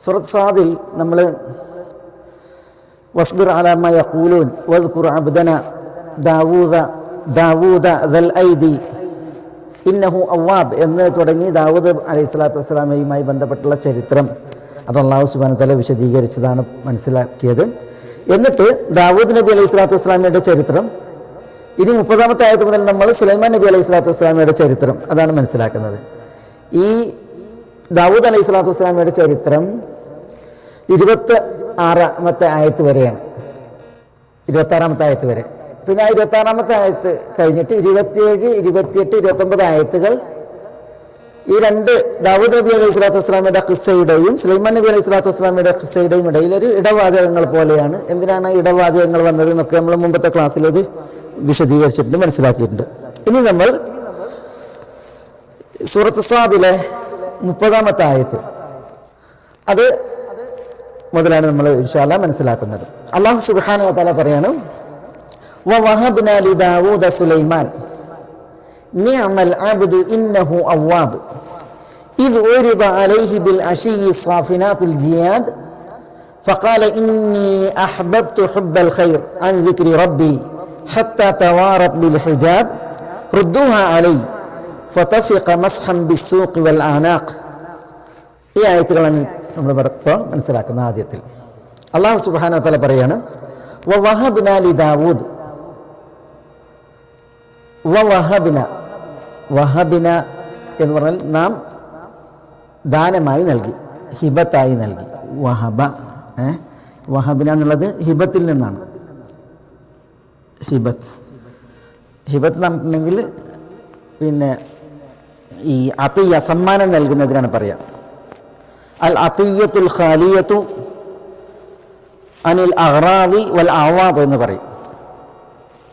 സൂറത്ത് സാദിൽ നമ്മൾ വസ്ബിർ അലാ മാ യഖൂലൂൻ വദ്കുർ അബ്ദന ദാവൂദ ദൽ ഐദി ഇന്നഹു അവ്വാബ് എന്ന് തുടങ്ങി ദാവൂദ് അലൈഹി സ്വലാത്തു വസ്സലാമയുമായി ബന്ധപ്പെട്ടുള്ള ചരിത്രം അത് അല്ലാഹു സുബ്ഹാനഹു വ തആല വിശദീകരിച്ചതാണ് മനസ്സിലാക്കിയത്. എന്നിട്ട് ദാവൂദ് നബി അലൈഹി സ്വലാത്തു വസ്സലാമയുടെ ചരിത്രം, ഇനി 30-ാമത്തെ ആയത്ത് മുതൽ നമ്മൾ സുലൈമാൻ നബി അലൈഹി സ്വലാത്തു വസ്സലാമയുടെ ചരിത്രം അതാണ് മനസ്സിലാക്കുന്നത്. ഈ ദാവൂദ് അലൈഹി സ്വലാത്തു വസ്സലാമയുടെ ചരിത്രം 26-ാമത്തെ ആയത്ത് വരെയാണ്, 26-ാമത്തെ ആയത്ത് വരെ. പിന്നെ ആ 26-ാമത്തെ ആയത്ത് കഴിഞ്ഞിട്ട് 27, 28, 29 ആയത്തുകൾ ഈ രണ്ട് ദാവൂദ് നബി അലൈഹി സ്വലാത്തു വസ്സലാമയുടെ ഖിസ്സയുടെയും സുലൈമാൻ നബി അലൈഹി സ്വലാത്തു വസ്സലാമയുടെ ഖിസ്സയുടെയും ഇടയിൽ ഒരു ഇടവാചകങ്ങൾ പോലെയാണ്. എന്തിനാണ് ഇടവാചകങ്ങൾ വന്നത് എന്നൊക്കെ നമ്മൾ മുമ്പത്തെ ക്ലാസ്സിൽ ഇത് വിശദീകരിച്ചിട്ടുണ്ട്, മനസ്സിലാക്കിയിട്ടുണ്ട്. ഇനി നമ്മൾ സൂറത്ത് സാദിലെ 30-ാമത്തെ ആയത്ത് അത് മുതലാണ് നമ്മൾ ഇൻഷാ അല്ലാഹ് മനസ്സിലാക്കുന്നത്. അല്ലാഹു സുബ്ഹാനഹു വ തആല പറയാണ്, വവഹബ്നാ ലിദാവൂദ സുലൈമാൻ നിഅമൽ അബ്ദു ഇന്നഹു അവ്വാബ് ഇദ് ഉരിദ അലൈഹി ബിൽ അശിയ്യി സാഫിനാത്തുൽ ജിയാദ് ഫഖാല ഇന്നി അഹ്ബബ്തു ഹുബ്ബൽ ഖൈർ അൻ ദിക്രി റബ്ബി ഹത്താ തവാറത് ബിൽ ഹിജാബ് റുദ്ദൂഹാ അലൈ ഫതഫിഖ മസ്ഹൻ ബിസ്സൂഖി വൽ അനാഖ്. ഈ ആയത്തുകളാണ് നമ്മൾ ഇപ്പോൾ മനസ്സിലാക്കുന്ന. ആദ്യത്തിൽ അല്ലാഹു സുബ്ഹാനഹു വ തആല പറയാണ്, വവഹബ്നാ ലിദാവൂദ്, വഹബിന എന്ന് പറഞ്ഞാൽ നാം ദാനമായി നൽകി, ഹിബത്തായി നൽകി. വഹബിന എന്നുള്ളത് ഹിബത്തിൽ നിന്നാണ്. ഹിബത്ത് എന്ന് പറഞ്ഞിട്ടുണ്ടെങ്കിൽ പിന്നെ ഈ അതിയ്യ സമ്മാനം നൽകുന്നതിനാണ് പറയാം. അൽ അതിയ്യത്തുൽ ഖാലിയത്തു അനിൽ അഗ്റാദി വൽ അവാദ് എന്ന് പറയും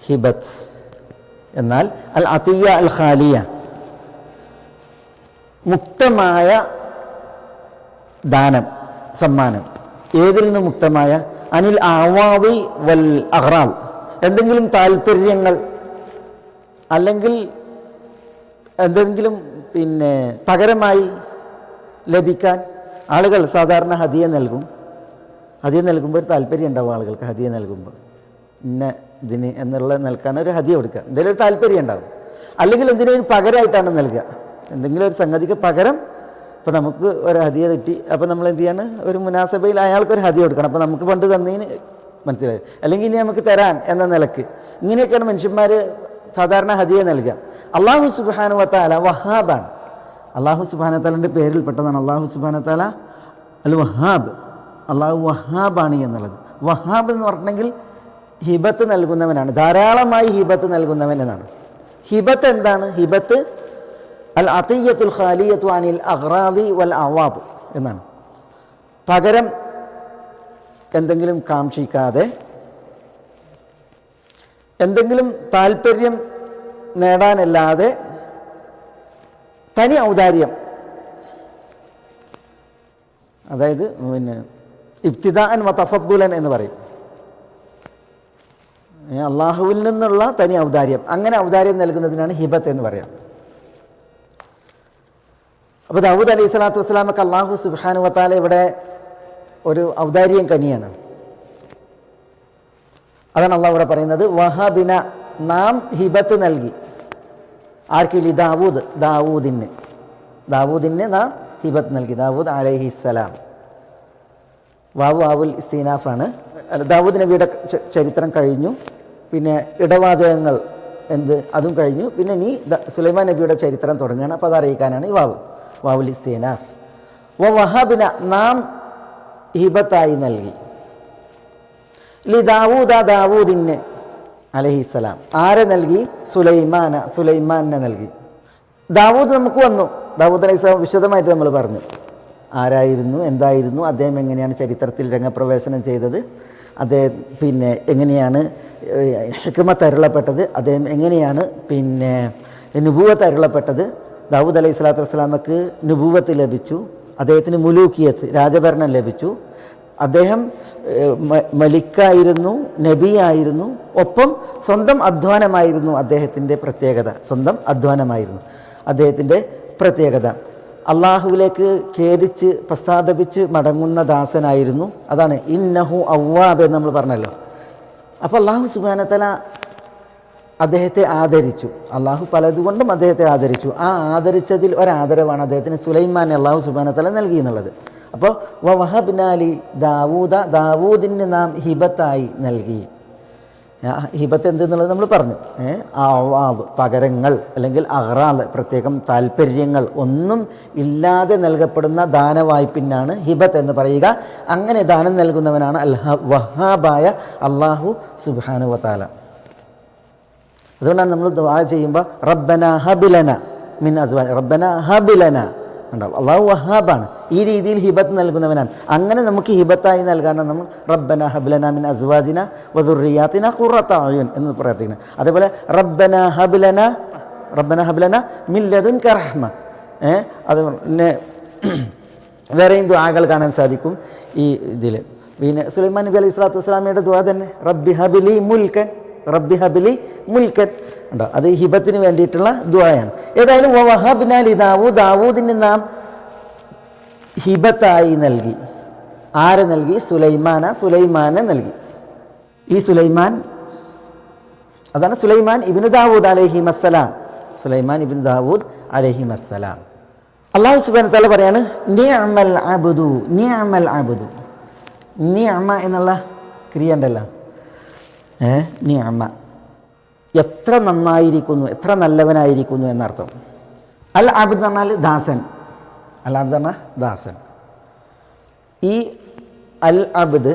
ഹിബത്ത്. എന്നാൽ അൽ അതിയ്യ അൽ ഖാലിയ മുക്തമായ ദാനം, സമ്മാനം. ഏതിൽ നിന്ന് മുക്തമായ? അനിൽ അവാദി വൽ അഗ്റാദ്, എന്തെങ്കിലും താല്പര്യങ്ങൾ അല്ലെങ്കിൽ എന്തെങ്കിലും പിന്നെ പകരമായി ലഭിക്കാൻ ആളുകൾ സാധാരണ ഹദിയ നൽകും. ഹദിയ നൽകുമ്പോൾ ഒരു താല്പര്യം ഉണ്ടാവും ആളുകൾക്ക്. ഹദിയ നൽകുമ്പോൾ ഇന്ന ഇതിന് എന്നുള്ള നിൽക്കാണ് ഒരു ഹദിയ കൊടുക്കുക, എന്തെങ്കിലും ഒരു താല്പര്യം ഉണ്ടാവും. അല്ലെങ്കിൽ എന്തിനേലും പകരമായിട്ടാണ് നൽകുക, എന്തെങ്കിലും ഒരു സംഗതിക്ക് പകരം. ഇപ്പോൾ നമുക്ക് ഒരു ഹദിയ കിട്ടി, അപ്പോൾ നമ്മൾ എന്ത് ചെയ്യാണ്, ഒരു മുനാസബയിൽ അയാൾക്കൊരു ഹദിയ കൊടുക്കണം. അപ്പോൾ നമുക്ക് പണ്ട് തന്നതിന് മനസ്സിലായി, അല്ലെങ്കിൽ ഇനി നമുക്ക് തരാൻ എന്ന നിലക്ക്. ഇങ്ങനെയൊക്കെയാണ് മനുഷ്യന്മാർ സാധാരണ ഹദിയ നൽകുക. അല്ലാഹു സുബ്ഹാനഹു വ തആല വഹാബാണ്. അല്ലാഹു സുബ്ഹാനഹു വ തആലയുടെ പേരിൽപ്പെട്ടതാണ് അല്ലാഹു സുബ്ഹാനഹു വ തആല അൽ വഹാബ്. അല്ലാഹു വഹാബാണ് എന്നുള്ളത്. വഹാബ് എന്ന് പറഞ്ഞിട്ടുണ്ടെങ്കിൽ ഹിബത്ത് നൽകുന്നവനാണ്, ധാരാളമായി ഹിബത്ത് നൽകുന്നവൻ എന്നാണ്. ഹിബത്ത് എന്താണ്? ഹിബത്ത് അൽ അതിയ്യത്തുൽ ഖാലിയത്തു അനിൽ അഗ്റാദി വൽ അവാദ് എന്നാണ്. പകരം എന്തെങ്കിലും കാക്ഷിക്കാതെ, എന്തെങ്കിലും താല്പര്യം നേടാനല്ലാതെ തനി ഔദാര്യം. അതായത് പിന്നെ ഇബ്തിദാഅൻ വ തഫദ്ദുലൻ എന്ന് പറയും. അള്ളാഹുവിൽ നിന്നുള്ള തനി ഔദാര്യം, അങ്ങനെ ഔദാര്യം നൽകുന്നതിനാണ് ഹിബത്ത് എന്ന് പറയാം. അപ്പോൾ ദാവൂദ് അലൈഹി സ്വലാത്തു വസ്സലാമക്ക് അല്ലാഹു സുബ്ഹാനഹു വ തആല ഇവിടെ ഒരു ഔദാര്യം കനിയാണ്. അതാണ് അള്ളാഹു ഇവിടെ പറയുന്നത്, വഹബിന, നാം ഹിബത്ത് നൽകി. ആർക്കില്ല? ദാവൂദിന് നാം ഹിബത്ത് നൽകി. ദാവൂദ് അലൈഹിസ്സലാം. വാവുൽ ഇസ്തിനാഫാണ്. ദാവൂദ് നബിയുടെ ചരിത്രം കഴിഞ്ഞു. പിന്നെ ഇടവാചകങ്ങൾ അതും കഴിഞ്ഞു. പിന്നെ ഇനി സുലൈമാൻ നബിയുടെ ചരിത്രം തുടങ്ങുകയാണ്. അപ്പോൾ അതറിയിക്കാനാണ് ഈ വാവുൽ ഇസ്തിനാഫ്. വഹബിന, നാം ഹിബത്തായി നൽകി. ദാവൂദിന് അലൈഹിസ്സലാം. ആരെ നൽകി? സുലൈമാനെ നൽകി. ദാവൂദ് നമുക്ക് വന്നു. ദാവൂദ് അലൈഹിസ്സലാം വിശദമായിട്ട് നമ്മൾ പറഞ്ഞു. ആരായിരുന്നു, എന്തായിരുന്നു, അദ്ദേഹം എങ്ങനെയാണ് ചരിത്രത്തിൽ രംഗപ്രവേശനം ചെയ്തത്, അദ്ദേഹം പിന്നെ എങ്ങനെയാണ് ഹിക്മത്ത് അരുളപ്പെട്ടത്, അദ്ദേഹം എങ്ങനെയാണ് പിന്നെ നുബുവത്ത് അരുളപ്പെട്ടത്. ദാവൂദ് അലൈഹി സ്വലാത്തു വസ്സലാമക്ക് നുബുവത്ത് ലഭിച്ചു, അദ്ദേഹത്തിന് മുലൂക്കിയത്ത്, രാജഭരണം ലഭിച്ചു. അദ്ദേഹം മലിക്കായിരുന്നു, നബിയായിരുന്നു. ഒപ്പം സ്വന്തം അധ്വാനമായിരുന്നു അദ്ദേഹത്തിൻ്റെ പ്രത്യേകത. അള്ളാഹുവിലേക്ക് ഖേദിച്ച് പശ്ചാത്തപിച്ച് മടങ്ങുന്ന ദാസനായിരുന്നു. അതാണ് ഇന്നഹു അവ്വാബ് എന്ന് നമ്മൾ പറഞ്ഞല്ലോ. അപ്പോൾ അള്ളാഹു സുബ്ഹാനഹു വ തആല അദ്ദേഹത്തെ ആദരിച്ചു. അള്ളാഹു പലതുകൊണ്ടും അദ്ദേഹത്തെ ആദരിച്ചു. ആ ആദരിച്ചതിൽ ഒരാദരവാണ് അദ്ദേഹത്തിന് സുലൈമാനെ അള്ളാഹു സുബ്ഹാനഹു വ തആല നൽകി എന്നുള്ളത്. അപ്പോൾ വഹബ്നാ ലി ദാവൂദിന് നാം ഹിബത്തായി നൽകി. ഹിബത്ത് എന്തെന്നുള്ളത് നമ്മൾ പറഞ്ഞു. അവാദ് പകരങ്ങൾ അല്ലെങ്കിൽ അഹ്റാൽ പ്രത്യേകം താല്പര്യങ്ങൾ ഒന്നും ഇല്ലാതെ നൽകപ്പെടുന്ന ദാനവായ്പിനാണ് ഹിബത്ത് എന്ന് പറയുക. അങ്ങനെ ദാനം നൽകുന്നവനാണ് വഹാബായ അള്ളാഹു സുബ്ഹാനഹു വ തആല. അതുകൊണ്ടാണ് നമ്മൾ ദുആ ചെയ്യുമ്പോൾ റബ്ബന ഹബ് മിൻ അസ്വാജ് റബ്ബന ഹബ് ഉണ്ടാവും. അള്ളാഹു വഹാബാണ്, ഈ രീതിയിൽ ഹിബത്ത് നൽകുന്നവനാണ്. അങ്ങനെ നമുക്ക് ഹിബത്തായി നൽകാനാണ് നമ്മൾ റബ്ബന ഹബ് മിൻ അസ്വാജിന വദുർരിയാതിന ഖുറത അയുൻ എന്ന് പ്രാർത്ഥിക്കുന്നത്. അതേപോലെ റബ്ബന ഹബ് മിൻ ലദുൻക റഹ്മ. അത് പിന്നെ വേറെയും ദുആകൾ കാണാൻ സാധിക്കും ഈ ഇതിൽ. പിന്നെ സുലൈമാൻ നബി അലൈഹി സ്വലാത്തു വസ്സലാമയുടെ ദുആ തന്നെ റബ്ബി ഹബ്ലി മുൽക്കൻ ഉണ്ടോ. അത് ഹിബത്തിന് വേണ്ടിയിട്ടുള്ള ദുആയാണ്. ഏതായാലും വഹബ്നാ ലി ദാവൂദിന് നാം ഹിബത്തായി നൽകി. ആരെ നൽകി? സുലൈമാനെ നൽകി. ഈ സുലൈമാൻ അതാണ് സുലൈമാൻ ഇബ്നു ദാവൂദ് അലൈഹിമസ്സലാം. അല്ലാഹു സുബ്ഹാനഹു വ തആല പറയാണ് നിഅമൽ അബ്ദു. നിഅമ എന്നുള്ള ക്രിയ ഉണ്ടല്ലോ, നിഅമ എത്ര നന്നായിരിക്കുന്നു, എത്ര നല്ലവനായിരിക്കുന്നു എന്നർത്ഥം. അൽ അബ്ദ് എന്ന് പറഞ്ഞാൽ ദാസൻ. ഈ അൽ അബ്ദ്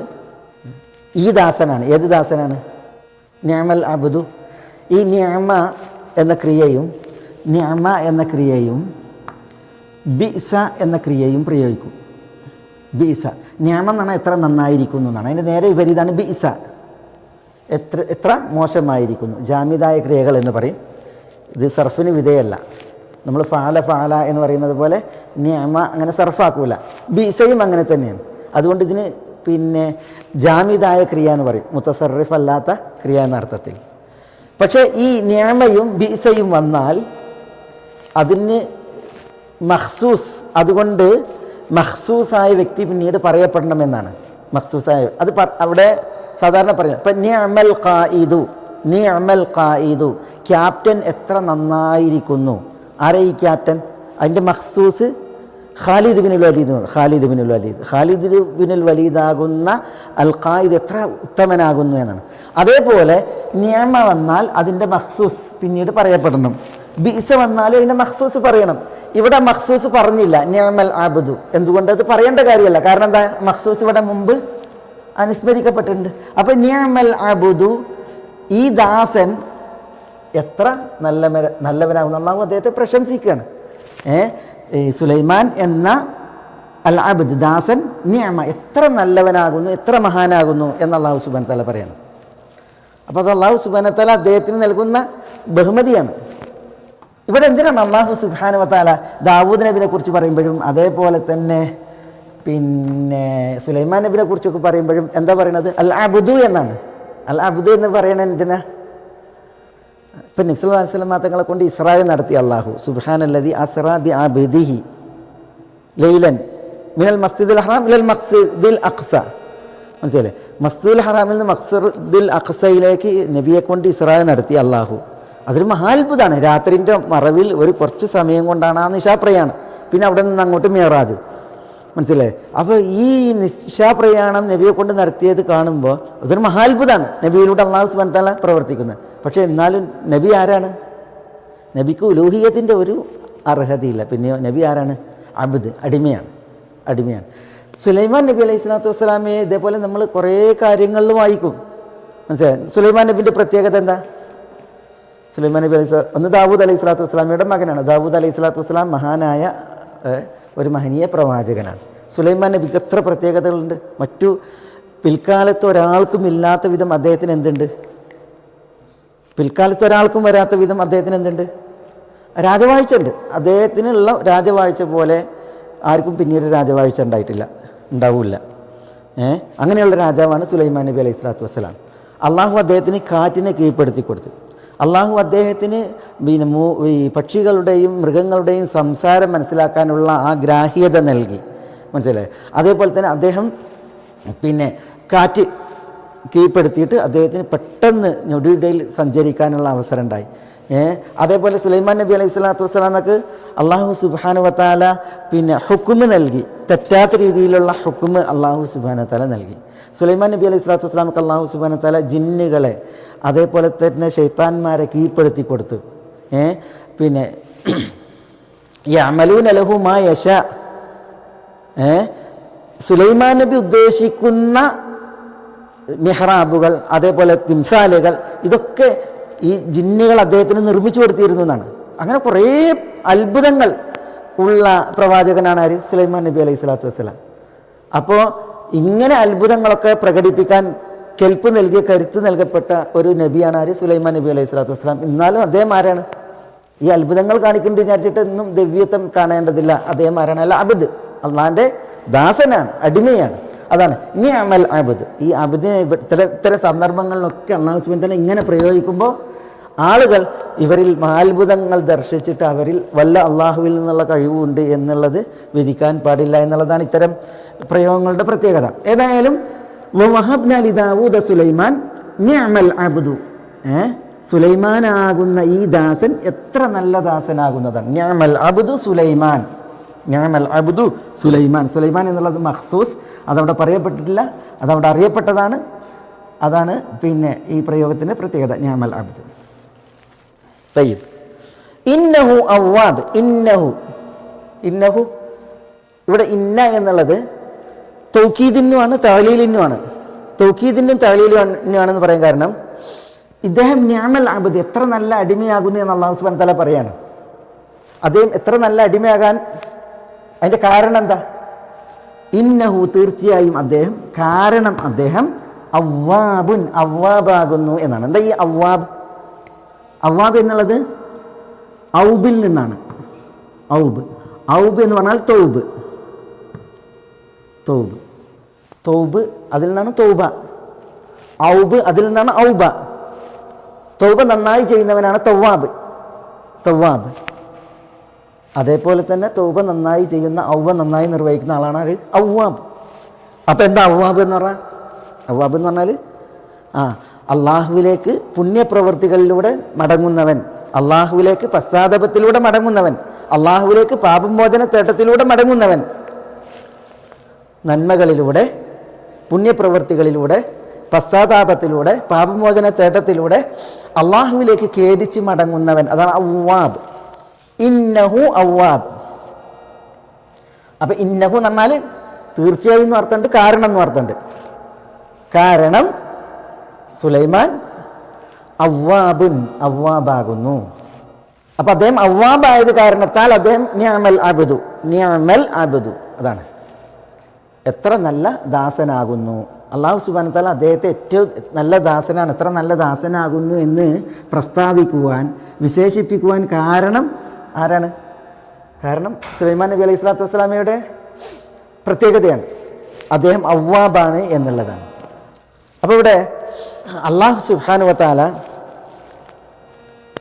ഈ ദാസനാണ്. ഏത് ദാസനാണ്? നിഅമൽ അബ്ദു. ഈ നിഅമ എന്ന ക്രിയയും ബിഅസ എന്ന ക്രിയയും പ്രയോഗിക്കും. ബിഅസ നിഅമ എന്ന് പറഞ്ഞാൽ എത്ര നന്നായിരിക്കുന്നു എന്നാണ്. അതിൻ്റെ നേരെ വിപരീതമാണ് ബിഅസ, എത്ര മോശമായിരിക്കുന്നു. ജാമിദായ ക്രിയകൾ എന്ന് പറയും. ഇത് സർഫിന് വിധേയമല്ല. നമ്മൾ ഫഅല എന്ന് പറയുന്നത് പോലെ നിഅമ അങ്ങനെ സർഫാക്കൂല. ബിഅസയും അങ്ങനെ തന്നെയാണ്. അതുകൊണ്ട് ഇതിന് പിന്നെ ജാമിദായ ക്രിയ എന്ന് പറയും, മുതസർറിഫ് അല്ലാത്ത ക്രിയ എന്ന അർത്ഥത്തിൽ. പക്ഷേ ഈ നിഅമയും ബിഅസയും വന്നാൽ അതിന് മഖ്സൂസ്, അതുകൊണ്ട് മഖ്സൂസായ വ്യക്തി പിന്നീട് പറയപ്പെടണമെന്നാണ്. മഖ്സൂസായ അത് അവിടെ സാധാരണ പറയുന്നത്. ഇപ്പം നിഅമൽ ഖായിദു, ക്യാപ്റ്റൻ എത്ര നന്നായിരിക്കുന്നു. ആരെ ഈ ക്യാപ്റ്റൻ? അതിൻ്റെ മഖ്സൂസ് ഖാലിദ് ബിനുൽ വലീദാകുന്ന അൽ ഖായിദ് എത്ര ഉത്തമനാകുന്നു എന്നാണ്. അതേപോലെ നിഅമ വന്നാൽ അതിൻ്റെ മഖ്സൂസ് പിന്നീട് പറയപ്പെടണം. ബിഅസ വന്നാലും അതിൻ്റെ മഖ്സൂസ് പറയണം. ഇവിടെ മഖ്സൂസ് പറഞ്ഞില്ല, നിഅമൽ അബ്ദു. എന്തുകൊണ്ട്? അത് പറയേണ്ട കാര്യമല്ല. കാരണം എന്താ? മഖ്സൂസ് ഇവിടെ മുമ്പ് അനുസ്മരിക്കപ്പെട്ടിട്ടുണ്ട്. അപ്പോൾ നിഅമൽ അബ്ദു, ഈ ദാസൻ എത്ര നല്ലവനാകുന്നു. അല്ലാഹു അദ്ദേഹത്തെ പ്രശംസിക്കുകയാണ്. സുലൈമാൻ എന്ന അൽ അബ്ദ് ദാസൻ നിഅമ എത്ര നല്ലവനാകുന്നു, എത്ര മഹാനാകുന്നു എന്ന് അല്ലാഹു സുബ്ഹാനഹു വ തആല പറയണം. അപ്പോൾ അത് അല്ലാഹു സുബ്ഹാനഹു വ തആല അദ്ദേഹത്തിന് നൽകുന്ന ബഹുമതിയാണ്. ഇവിടെ എന്തിനാണ് അല്ലാഹു സുബ്ഹാനഹു വ തആല ദാവൂദ് നബിനെ കുറിച്ച് പറയുമ്പോഴും അതേപോലെ തന്നെ പിന്നെ സുലൈമാൻ നബിനെ കുറിച്ചൊക്കെ പറയുമ്പോഴും എന്താ പറയുന്നത്? അൽ അബ്ദു എന്നാണ്. അൽ അബ്ദു എന്ന് പറയണത് എന്തിനാ? ഇപ്പം നബി സല്ലല്ലാഹു അലൈഹി വസല്ലം തങ്ങളെ കൊണ്ട് ഇസ്രാ നടത്തി അല്ലാഹു. സുബ്ഹാനല്ലദി അസ്റാ ബി അബ്ദിഹി ലൈലൻ മിനൽ മസ്ജിദിൽ ഹറാം ഇലൽ മസ്ജിദിൽ അഖ്സ. മനസ്സിലായില്ലേ? മസ്ജിദുൽ ഹറാമിൽ നിന്ന് മസ്ജിദുൽ അഖ്സയിലേക്ക് നബിയെ കൊണ്ട് ഇസ്രാ നടത്തി അല്ലാഹു. അതൊരു മഹാത്ഭുതമാണ്. രാത്രിൻ്റെ മറവിൽ ഒരു കുറച്ച് സമയം കൊണ്ടാണ് ആ നിശാപ്രയാണം. പിന്നെ അവിടെ നിന്ന് അങ്ങോട്ട് മിഅ്റാജ്. മനസ്സിലായി? അപ്പോൾ ഈ നിശാപ്രയാണം നബിയെ കൊണ്ട് നടത്തിയത് കാണുമ്പോൾ അതൊരു മഹാത്ഭുതമാണ്. നബിയിലൂടെ അല്ലാഹു സുബ്ഹാനഹു വ തആല പ്രവർത്തിക്കുന്നത്. പക്ഷേ എന്നാലും നബി ആരാണ്? നബിക്ക് ഉലൂഹിയത്തിൻ്റെ ഒരു അർഹതയില്ല. പിന്നെയോ നബി ആരാണ്? അബ്ദ്, അടിമയാണ്. സുലൈമാൻ നബി അലൈഹി സ്വലാത്തു വസ്സലാമയെ ഇതേപോലെ നമ്മൾ കുറേ കാര്യങ്ങളിൽ വായിക്കും. മനസ്സിലായി? സുലൈമാൻ നബിൻ്റെ പ്രത്യേകത എന്താ? സുലൈമാൻ നബി ഒന്ന് ദാവൂദ് അലൈഹി സ്വലാത്തു വസ്സലാമയുടെ മകനാണ്. ദാവൂദ് അലൈഹി സ്വലാത്തു വസ്സലാം മഹാനായ ഒരു മഹനീയ പ്രവാചകനാണ്. സുലൈമാൻ നബിക്ക് എത്ര പ്രത്യേകതകളുണ്ട്. മറ്റു പിൽക്കാലത്ത് ഒരാൾക്കും ഇല്ലാത്ത വിധം അദ്ദേഹത്തിന് എന്തുണ്ട്? പിൽക്കാലത്ത് ഒരാൾക്കും വരാത്ത വിധം അദ്ദേഹത്തിന് എന്തുണ്ട്? രാജവാഴ്ച ഉണ്ട്. അദ്ദേഹത്തിനുള്ള രാജവാഴ്ച പോലെ ആർക്കും പിന്നീട് രാജവാഴ്ച ഉണ്ടാവില്ല. അങ്ങനെയുള്ള രാജാവാണ് സുലൈമാൻ നബി അലൈഹി സ്വലാത്തു വസ്സലാം. അള്ളാഹു അദ്ദേഹത്തിന് കാറ്റിനെ കീഴ്പ്പെടുത്തി കൊടുത്തു. അള്ളാഹു അദ്ദേഹത്തിന് പിന്നെ ഈ പക്ഷികളുടെയും മൃഗങ്ങളുടെയും സംസാരം മനസ്സിലാക്കാനുള്ള ആ ഗ്രാഹ്യത നൽകി, മനസ്സിലായി. അതേപോലെ തന്നെ അദ്ദേഹം പിന്നെ കാറ്റ് കീഴ്പ്പെടുത്തിയിട്ട് അദ്ദേഹത്തിന് പെട്ടെന്ന് ഞൊടിയിടയിൽ സഞ്ചരിക്കാനുള്ള അവസരം ഉണ്ടായി. അതേപോലെ സുലൈമാൻ നബി അലൈഹി സ്വലാത്തു വസ്സലാമക്ക് അള്ളാഹു സുബ്ഹാനഹു വ തആല പിന്നെ ഹുക്കുമ് നൽകി, തെറ്റാത്ത രീതിയിലുള്ള ഹുക്കുമ് അള്ളാഹു സുബ്ഹാനഹു വ തആല നൽകി. സുലൈമാൻ നബി അലൈഹി സ്വലാത്തു വസ്സലാമക്ക് അള്ളാഹു സുബ്ഹാനഹു വ തആല ജിന്നുകളെ അതേപോലെ തന്നെ ശൈത്താന്മാരെ കീഴ്പ്പെടുത്തി കൊടുത്തു. പിന്നെ യഅമലൂന ലഹു മാ യശാ, സുലൈമാൻ നബി ഉദ്ദേശിക്കുന്ന മിഹ്റാബുകൾ അതേപോലെ തിംസാലുകൾ ഇതൊക്കെ ഈ ജിന്നുകൾ അദ്ദേഹത്തിന് നിർമ്മിച്ചു കൊടുത്തിരുന്നു എന്നാണ്. അങ്ങനെ കുറേ അത്ഭുതങ്ങൾ ഉള്ള പ്രവാചകനാണ് ആര്? സുലൈമാൻ നബി അലൈഹി സ്വലാത്തു വസ്സലാം. അപ്പോൾ ഇങ്ങനെ അത്ഭുതങ്ങളൊക്കെ പ്രകടിപ്പിക്കാൻ കെൽപ്പ് നൽകിയ, കരുത്ത് നൽകപ്പെട്ട ഒരു നബിയാണ് ആര്? സുലൈമാൻ നബി അലൈഹി സ്വലാത്തു വസ്സലാം. എന്നാലും അദ്ദേഹം ആരാണ്? ഈ അത്ഭുതങ്ങൾ കാണിക്കുന്നുണ്ട് വിചാരിച്ചിട്ട് എന്നും ദിവ്യത്വം കാണേണ്ടതില്ല. അദ്ദേഹം ആരാണ്? അല്ല അബ്ദ്, അള്ളാഹിൻ്റെ ദാസനാണ്, അടിമയാണ്. അതാണ് നിഅമൽ അബ്ദ്. ഈ അബ്ദിനെ ഇത്തരം സന്ദർഭങ്ങളിലൊക്കെ അള്ളാഹു സുബ്ഹാനഹു വ തആല ഇങ്ങനെ പ്രയോഗിക്കുമ്പോൾ ആളുകൾ ഇവരിൽ അത്ഭുതങ്ങൾ ദർശിച്ചിട്ട് അവരിൽ വല്ല അള്ളാഹുവിൽ നിന്നുള്ള കഴിവുണ്ട് എന്നുള്ളത് വിധിക്കാൻ പാടില്ല എന്നുള്ളതാണ് ഇത്തരം പ്രയോഗങ്ങളുടെ പ്രത്യേകത. ഏതായാലും വവഹബ്നാ ലിദാവൂദ സുലൈമാൻ നിഅമൽ അബ്ദു, സുലൈമാനാകുന്ന ഈ ദാസൻ എത്ര നല്ല ദാസനാകുന്നതാണ്. നിഅമൽ അബ്ദു സുലൈമാൻ, നിഅമൽ അബ്ദു സുലൈമാൻ. സുലൈമാൻ എന്നുള്ളത് മഖ്സൂസ്, അതവിടെ പറയപ്പെട്ടിട്ടില്ല, അതവിടെ അറിയപ്പെട്ടതാണ്. അതാണ് പിന്നെ ഈ പ്രയോഗത്തിൻ്റെ പ്രത്യേകത, നിഅമൽ അബ്ദു. തയ്യിബ്. ഇന്നഹു അവ്വാബ്. ഇന്നഹു ഇവിടെ ഇന്ന എന്നുള്ളത് തൗക്കീദിനുമാണ് തഅലീലിനുമാണ്. തൗക്കീദിനും തഅലീലിനുമാണെന്ന് പറയാൻ കാരണം ഇദ്ദേഹം നിഅമൽ അബ്ദ്, എത്ര നല്ല അടിമയാകുന്നു എന്ന് അല്ലാഹു സുബ്ഹാനഹു വ തആല പറയാണ്. അദ്ദേഹം എത്ര നല്ല അടിമയാകാൻ അതിൻ്റെ കാരണം എന്താ? ഇന്നഹു, തീർച്ചയായും അദ്ദേഹം, കാരണം അദ്ദേഹം അവ്വാബുൻ, അവ്വാബാകുന്നു എന്നാണ്. എന്താ ഈ അവ്വാബ്? അവ്വാബ് എന്നുള്ളത് ഔബിൽ നിന്നാണ്. ഔബ് എന്ന് പറഞ്ഞാൽ തൗബ്. തൗബ് അതിൽ നിന്നാണ് തൗബ. ഔബ് അതിൽ നിന്നാണ് ഔബ. തൗബ നന്നായി ചെയ്യുന്നവനാണ് തവ്വാബ്. അതേപോലെ തന്നെ തൗബ നന്നായി ചെയ്യുന്ന, ഔബ നന്നായി നിർവഹിക്കുന്ന ആളാണ് ആര്? അവ്വാബ്. അപ്പോൾ എന്താ അവ്വാബ് എന്ന് പറഞ്ഞാൽ? അവ്വാബ് എന്ന് പറഞ്ഞാൽ അള്ളാഹുവിലേക്ക് പുണ്യപ്രവൃത്തികളിലൂടെ മടങ്ങുന്നവൻ, അള്ളാഹുവിലേക്ക് പശ്ചാത്താപത്തിലൂടെ മടങ്ങുന്നവൻ, അള്ളാഹുവിലേക്ക് പാപമോചന തേട്ടത്തിലൂടെ മടങ്ങുന്നവൻ, നന്മകളിലൂടെ പുണ്യപ്രവൃത്തികളിലൂടെ പശ്ചാത്താപത്തിലൂടെ പാപമോചന തേട്ടത്തിലൂടെ അള്ളാഹുവിലേക്ക് ഖേദിച്ച് മടങ്ങുന്നവൻ, അതാണ് അവ്വാബ്. ഇന്നഹു അവ്വാബ്. അപ്പം ഇന്നഹു എന്ന് പറഞ്ഞാൽ തീർച്ചയായും എന്ന് അർത്ഥമുണ്ട്, കാരണം എന്ന് അർത്ഥമുണ്ട്. കാരണം സുലൈമാൻ അവ്വാബാകുന്നു. അപ്പം അദ്ദേഹം അവ്വാബായത് കാരണത്താൽ അദ്ദേഹം നിഅമൽ അബ്ദു, അതാണ് എത്ര നല്ല ദാസനാകുന്നു. അല്ലാഹു സുബ്ഹാനഹു വ തആല അദ്ദേഹത്തെ ഏറ്റവും നല്ല ദാസനാണ്, എത്ര നല്ല ദാസനാകുന്നു എന്ന് പ്രസ്താവിക്കുവാൻ, വിശേഷിപ്പിക്കുവാൻ കാരണം ആരാണ്? കാരണം സുലൈമാൻ നബി അലൈഹി സ്വലാത്തു വസ്സലാമയുടെ പ്രത്യേകതയാണ്, അദ്ദേഹം അവ്വാബാണ് എന്നുള്ളതാണ്. അപ്പോൾ ഇവിടെ അല്ലാഹു സുബ്ഹാനഹു വ തആല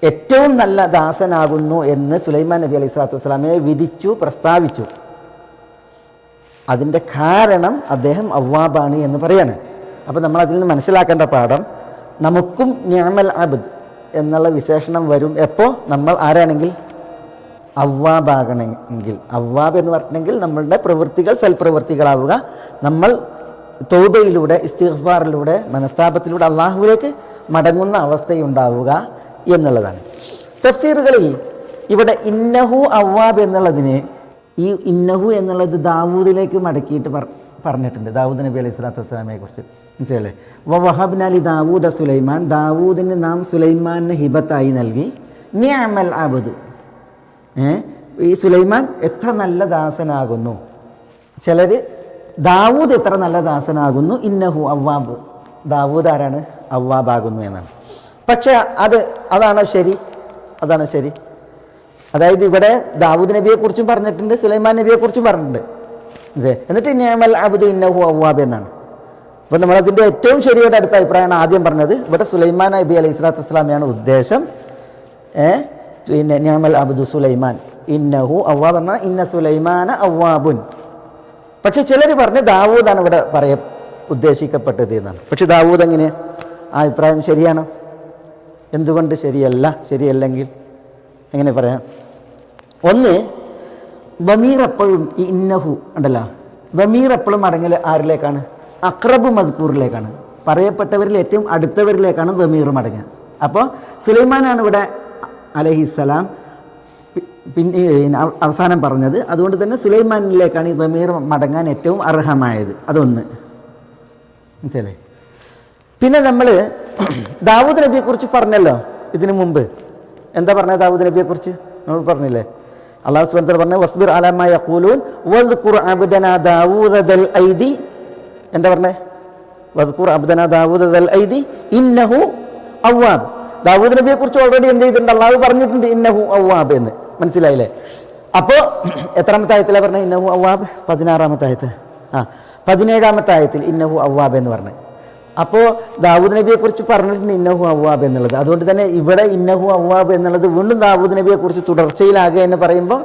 ഏറ്റവും നല്ല ദാസനാകുന്നു എന്ന് സുലൈമാൻ നബി അലൈഹി സ്വലാത്തു വസ്സലാമയെ വിധിച്ചു, പ്രസ്താവിച്ചു. അതിൻ്റെ കാരണം അദ്ദേഹം അവ്വാബാണ് എന്ന് പറയാണ്. അപ്പോൾ നമ്മൾ അതിൽ നിന്ന് മനസ്സിലാക്കേണ്ട പാഠം, നമുക്കും നിഅമൽ അബ്ദ് എന്നുള്ള വിശേഷണം വരും എപ്പോൾ? നമ്മൾ ആരാണെങ്കിൽ അവ്വാബാകണമെങ്കിൽ. അവ്വാബ് എന്ന് പറഞ്ഞെങ്കിൽ നമ്മളുടെ പ്രവൃത്തികൾ സൽപ്രവൃത്തികളാവുക, നമ്മൾ തൗബയിലൂടെ, ഇസ്തിഗ്ഫാറിലൂടെ, മനസ്താപത്തിലൂടെ അള്ളാഹുവിലേക്ക് മടങ്ങുന്ന അവസ്ഥയുണ്ടാവുക എന്നുള്ളതാണ്. തഫ്സീറുകളിൽ ഇവിടെ ഇന്നഹു അവ്വാബ് എന്നുള്ളതിന്, ഈ ഇന്നഹു എന്നുള്ളത് ദാവൂദിലേക്ക് മടക്കിയിട്ട് പറഞ്ഞിട്ടുണ്ട്, ദാവൂദ് നബി അലൈഹി സ്വലാത്തു വസ്സലാമയെ കുറിച്ച്. മനസ്സിലല്ലേ? വവഹബ്നാ ലി ദാവൂദ സുലൈമാൻ, ദാവൂദിന് നാം സുലൈമാന് ഹിബത്തായി നൽകി. നിഅമൽ അബ്ദു, ഈ സുലൈമാൻ എത്ര നല്ല ദാസനാകുന്നു. ചിലർ ദാവൂദ് എത്ര നല്ല ദാസനാകുന്നു, ഇന്നഹു അവ്വാബ്, ദാവൂദ് ആരാണ്? അവ്വാബാകുന്നു എന്നാണ്. പക്ഷേ അതാണോ ശരി? അതാണ് ശരി. അതായത് ഇവിടെ ദാവൂദ് നബിയെക്കുറിച്ചും പറഞ്ഞിട്ടുണ്ട്, സുലൈമാൻ നബിയെക്കുറിച്ചും പറഞ്ഞിട്ടുണ്ട്. എന്നിട്ട് നിഅമൽ അബ്ദു ഇന്നഹു അവ്വാബ് എന്നാണ്. അപ്പോൾ നമ്മളതിൻ്റെ ഏറ്റവും ശരിയുടെ അടുത്ത അഭിപ്രായമാണ് ആദ്യം പറഞ്ഞത്. ഇവിടെ സുലൈമാൻ നബി അലൈഹി സ്വലാത്തു വസ്സലാമയാണ് ഉദ്ദേശം. പിന്നെ നിഅമൽ അബ്ദു സുലൈമാൻ ഇന്നഹു അവ്വാബ് പറഞ്ഞാൽ ഇന്ന സുലൈമാന അവ്വാബുൻ. പക്ഷെ ചിലർ പറഞ്ഞ് ദാവൂദാണ് ഇവിടെ ഉദ്ദേശിക്കപ്പെട്ടത് എന്നാണ്. പക്ഷെ ദാവൂദ് എങ്ങനെ ആ അഭിപ്രായം ശരിയാണോ? എന്തുകൊണ്ട് ശരിയല്ല? ശരിയല്ലെങ്കിൽ എങ്ങനെ പറയാം? ഒന്ന്, ദമീർ എപ്പോഴും ഈ ഇന്നഹു ഉണ്ടല്ലോ, ദമീർ എപ്പോഴും മടങ്ങൽ ആരിലേക്കാണ്? അഖ്റബ് മദ്കൂറിലേക്കാണ്. പറയപ്പെട്ടവരിൽ ഏറ്റവും അടുത്തവരിലേക്കാണ് ദമീർ മടങ്ങുക. അപ്പോൾ സുലൈമാനാണ് ഇവിടെ അലൈഹിസ്സലാം പിന്നെ അവസാനം പറഞ്ഞത്. അതുകൊണ്ട് തന്നെ സുലൈമാനിലേക്കാണ് ഈ ദമീർ മടങ്ങാൻ ഏറ്റവും അർഹമായത്. അതൊന്ന് മനസ്സിലായി. പിന്നെ നമ്മൾ ദാവൂദ് നബിയെക്കുറിച്ച് പറഞ്ഞല്ലോ ഇതിനു മുമ്പ്. എന്താ പറഞ്ഞത് ദാവൂദ് നബിയെക്കുറിച്ച്? നമ്മൾ പറഞ്ഞില്ലേ, അല്ലാഹു സുബ്ഹാനഹു വ തആല പറഞ്ഞു വസ്ബിർ അലാ മാ യഖൂലൂൻ വദ്കുർ അബ്ദനാ ദാവൂദ ദൽ ഐദി. എന്താ പറഞ്ഞേ? വദ്കുർ അബ്ദനാ ദാവൂദ ദൽ ഐദി ഇന്നഹു അവ്വാബ്. ദാവൂദ് നബിയെക്കുറിച്ച് ഓൾറെഡി എന്ത് ചെയ്തിട്ടുണ്ട്? അള്ളാഹു പറഞ്ഞിട്ടുണ്ട് ഇന്നഹു അവ്വാബ് എന്ന്. മനസ്സിലായില്ലേ? അപ്പോൾ എത്രാമത്തെ ആയത്തിലാണ് പറഞ്ഞത് ഇന്നഹു അവ്വാബ്? 16-ാമത്തെ ആയത്ത്. 17-ാമത്തെ ആയത്തിൽ ഇന്നഹു അവ്വാബ് എന്ന് പറഞ്ഞത്. അപ്പോൾ ദാവൂദ് നബിയെക്കുറിച്ച് പറഞ്ഞിട്ടുണ്ട് ഇന്നഹു അവ്വാബ് എന്നുള്ളത്. അതുകൊണ്ട് തന്നെ ഇവിടെ ഇന്നഹു അവ്വാബ് എന്നുള്ളത് വീണ്ടും ദാവൂദ് നബിയെക്കുറിച്ച് തുടർച്ചയിലാകുക എന്ന് പറയുമ്പോൾ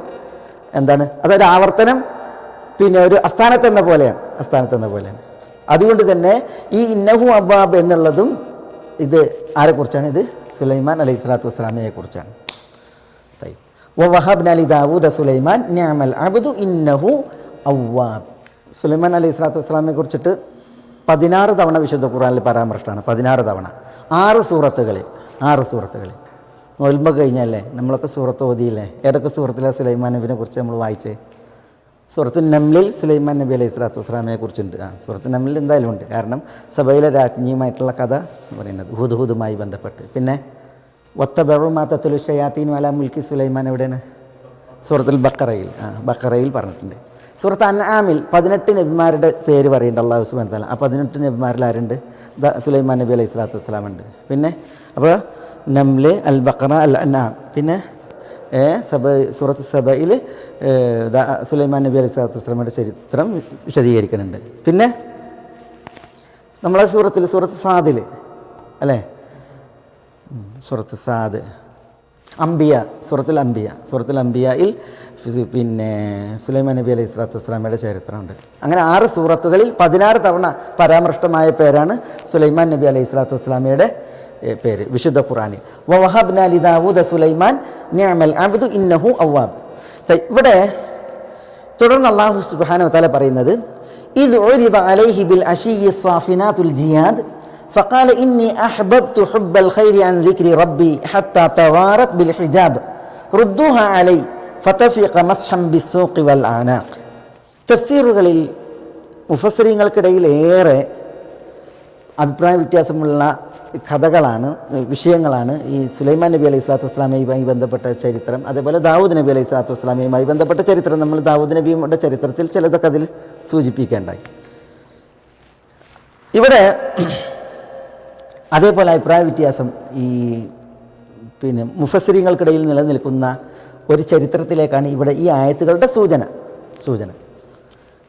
എന്താണ്? അതൊരു ആവർത്തനം, പിന്നെ ഒരു അസ്ഥാനത്തെന്ന പോലെയാണ്. അതുകൊണ്ട് തന്നെ ഈ ഇന്നഹു അവ്വാബ് എന്നുള്ളതും ഇത് ആരെക്കുറിച്ചാണ്? ഇത് സുലൈമാൻ അലൈഹി സ്വലാത്തു വസ്സലാമയെ കുറിച്ചാണ്. വവഹബ്നാ ലിദാവൂദ സുലൈമാൻ നിഅമൽ അബ്ദു ഇന്നഹു അവ്വാബ്. സുലൈമാൻ അലൈഹി സ്വലാത്തു വസ്സലാമയെ കുറിച്ചിട്ട് 16 തവണ വിശുദ്ധ ഖുർആനിൽ പരാമർശമാണ്. 16 തവണ 6 സൂറത്തുകളിൽ. നോൽമ്പ കഴിഞ്ഞല്ലേ നമ്മളൊക്കെ സൂറത്ത് ഓതിയില്ലേ? ഏതൊക്കെ സൂറത്തിലാണ് സുലൈമാൻ നബിനെ കുറിച്ച് നമ്മൾ വായിച്ചേ? സൂറത്തുൽ നംലിൽ സുലൈമാൻ നബി അലൈഹി സ്വലാത്തു വസ്സലാമയെ കുറിച്ചുണ്ട്. സൂറത്തുൽ നംലിൽ എന്തായാലും ഉണ്ട്. കാരണം സബയിലെ രാജ്ഞിയുമായിട്ടുള്ള കഥ പറയുന്നത് ഹുദ്ഹുദുമായി ബന്ധപ്പെട്ട്. പിന്നെ വത്തബഉ മാ തത്ലു ശയാത്തീനു അലാ മുൽക്കി സുലൈമാൻ എവിടെയാണ്? സൂറത്തുൽ ബഖറയിൽ പറഞ്ഞിട്ടുണ്ട്. സൂറത്ത് അൻആമിൽ 18 നബിമാരുടെ പേര് പറയുന്നുണ്ട് അല്ലാഹു സുബ്ഹാനഹു വ തആല. ആ 18 നബിമാരിൽ ആരുണ്ട്? സുലൈമാൻ നബി അലൈഹി സ്വലാത്തു വസ്സലാം ഉണ്ട്. പിന്നെ അപ്പോൾ നംല്, അൽ ബഖറ, അൽ അൻആം. പിന്നെ സൂറത്ത് സബയിൽ സുലൈമാൻ നബി അലൈഹി സ്വലാത്തു വസ്സലാമയുടെ ചരിത്രം വിശദീകരിക്കുന്നുണ്ട്. പിന്നെ നമ്മളെ സൂറത്ത് സാദിൽ അല്ലേ? സൂറത്ത് സാദ്, സൂറത്തുൽ അംബിയയിൽ പിന്നെ സുലൈമാൻ നബി അലൈഹി സ്വലാത്തു വസ്സലാമയുടെ ചരിത്രമുണ്ട്. അങ്ങനെ 6 സൂറത്തുകളിൽ 16 തവണ പരാമൃഷ്ടമായ പേരാണ് സുലൈമാൻ നബി അലൈഹി സ്വലാത്തു വസ്സലാമയുടെ പേര് വിശുദ്ധ ഖുർആനിൽ. വവഹബ്നാ ലിദാവൂദ സുലൈമാൻ നിഅമൽ അബ്ദു ഇന്നഹു അവ്വാബ്. ഇവിടെ തുടർന്ന് അല്ലാഹു സുബ്ഹാനഹു വ തആല പറയുന്നത് ഇദ് ഉരിദ അലൈഹി ബിൽ അശിയ്യി സാഫിനാത്തുൽ ജിയാദ് ഫഖാല ഇന്നി അഹ്ബബ്തു ഹുബ്ബൽ ഖൈരി അൻ ദിക്രി റബ്ബി ഹത്താ തവാറത് ബിൽ ഹിജാബ് റുദ്ദൂഹാ അലൈ ഫതഫിഖ മസ്ഹൻ ബിസ്സൂഖി വൽ അനാഖ്. തഫ്സീറുകളിൽ മുഫസ്സിരീങ്ങൾക്കിടയിൽ ഏറെ അഭിപ്രായ വ്യത്യാസമുള്ള വിഷയങ്ങളാണ് ഈ സുലൈമാൻ നബി അലൈഹി സ്വലാത്തു വസ്സലാമയുമായി ബന്ധപ്പെട്ട ചരിത്രം, അതേപോലെ ദാവൂദ് നബി അലൈഹി സ്വലാത്തു വസ്സലാമയുമായി ബന്ധപ്പെട്ട ചരിത്രം. നമ്മൾ ദാവൂദ് നബിയുടെ ചരിത്രത്തിൽ ചിലതൊക്കെ അതിൽ സൂചിപ്പിക്കേണ്ടായി. ഇവിടെ അതേപോലെ അഭിപ്രായ വ്യത്യാസം ഈ പിന്നെ മുഫസ്സിരീങ്ങൾക്കിടയിൽ നിലനിൽക്കുന്ന ഒരു ചരിത്രത്തിലേക്കാണ് ഇവിടെ ഈ ആയത്തുകളുടെ സൂചന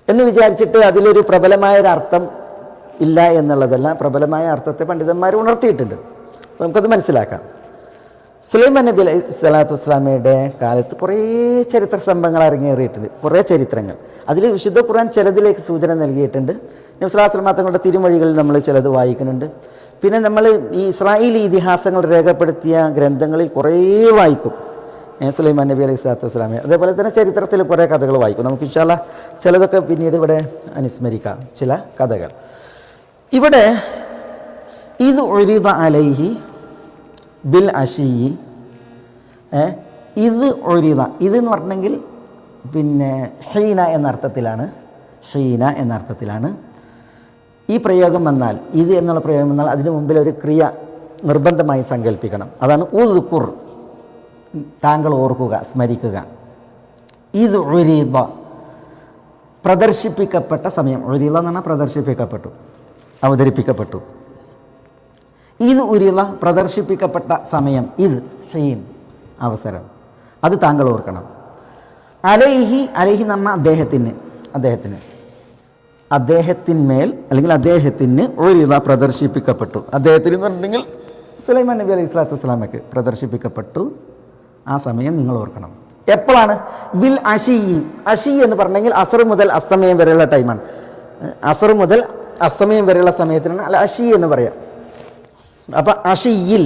എന്ന് വിചാരിച്ചിട്ട് അതിലൊരു പ്രബലമായൊരർത്ഥം ഇല്ല എന്നുള്ളതല്ല. പ്രബലമായ അർത്ഥത്തെ പണ്ഡിതന്മാർ ഉണർത്തിയിട്ടുണ്ട്. അപ്പോൾ നമുക്കത് മനസ്സിലാക്കാം. സുലൈമാൻ നബി അലൈഹി സ്വലാത്തു വസ്സലാമയുടെ കാലത്ത് കുറേ ചരിത്ര സംഭവങ്ങൾ അരങ്ങേറിയിട്ടുണ്ട്, കുറേ ചരിത്രങ്ങൾ. അതിൽ വിശുദ്ധ ഖുർആൻ ചിലതിലേക്ക് സൂചന നൽകിയിട്ടുണ്ട്. നബി സ്വല്ലല്ലാഹു അലൈഹി വസല്ലം തങ്ങളുടെ തിരുമൊഴികളിൽ നമ്മൾ ചിലത് വായിക്കുന്നുണ്ട്. പിന്നെ നമ്മൾ ഈ ഇസ്രായേലി ഇതിഹാസങ്ങൾ രേഖപ്പെടുത്തിയ ഗ്രന്ഥങ്ങളിൽ കുറേ വായിക്കും സുലൈമാൻ നബി അലൈഹി സ്വലാത്തു വസ്സലാമെ. അതേപോലെ തന്നെ ചരിത്രത്തിൽ കുറേ കഥകൾ വായിക്കും. നമുക്ക് ഇൻഷാ അല്ലാഹ് ചിലതൊക്കെ പിന്നീട് ഇവിടെ അനുസ്മരിക്കാം, ചില കഥകൾ. ഇവിടെ ഇത് ഉരിദ അലൈഹി ബിൽ അശിയി, ഇത് ഉരിദ, ഇത് എന്ന് പറഞ്ഞെങ്കിൽ പിന്നെ ഹീന എന്ന അർത്ഥത്തിലാണ് ഈ പ്രയോഗം വന്നാൽ, ഇത് എന്നുള്ള പ്രയോഗം വന്നാൽ അതിന് മുമ്പിൽ ഒരു ക്രിയ നിർബന്ധമായി സങ്കല്പിക്കണം. അതാണ് ഉദ്കുർ, താങ്കൾ ഓർക്കുക, സ്മരിക്കുക. ഇത് ഉരിദ, പ്രദർശിപ്പിക്കപ്പെട്ട സമയം. ഉരിദ എന്ന് പറഞ്ഞാൽ പ്രദർശിപ്പിക്കപ്പെട്ടു, അവതരിപ്പിക്കപ്പെട്ടു. ഇത് ഉരിദ, പ്രദർശിപ്പിക്കപ്പെട്ട സമയം. ഇത് ഹീൻ, അവസരം, അത് താങ്കൾ ഓർക്കണം. അലൈഹി, അലൈഹി എന്ന് പറഞ്ഞാൽ അദ്ദേഹത്തിന് അദ്ദേഹത്തിന്മേൽ അല്ലെങ്കിൽ അദ്ദേഹത്തിന് ഒരിത പ്രദർശിപ്പിക്കപ്പെട്ടു. അദ്ദേഹത്തിന് എന്ന് പറഞ്ഞിട്ടുണ്ടെങ്കിൽ സുലൈമാൻ നബി അലൈഹി സ്വലാത്തു വസ്സലാമയ്ക്ക് പ്രദർശിപ്പിക്കപ്പെട്ടു. ആ സമയം നിങ്ങൾ ഓർക്കണം. എപ്പോഴാണ്? ബിൽ അഷി. അഷി എന്ന് പറഞ്ഞെങ്കിൽ അസർ മുതൽ അസ്തമയം വരെയുള്ള ടൈമാണ്. അസർ മുതൽ അസ്തമയം വരെയുള്ള സമയത്തിനാണ് അല്ല അഷി എന്ന് പറയാം. അപ്പം അഷിയിൽ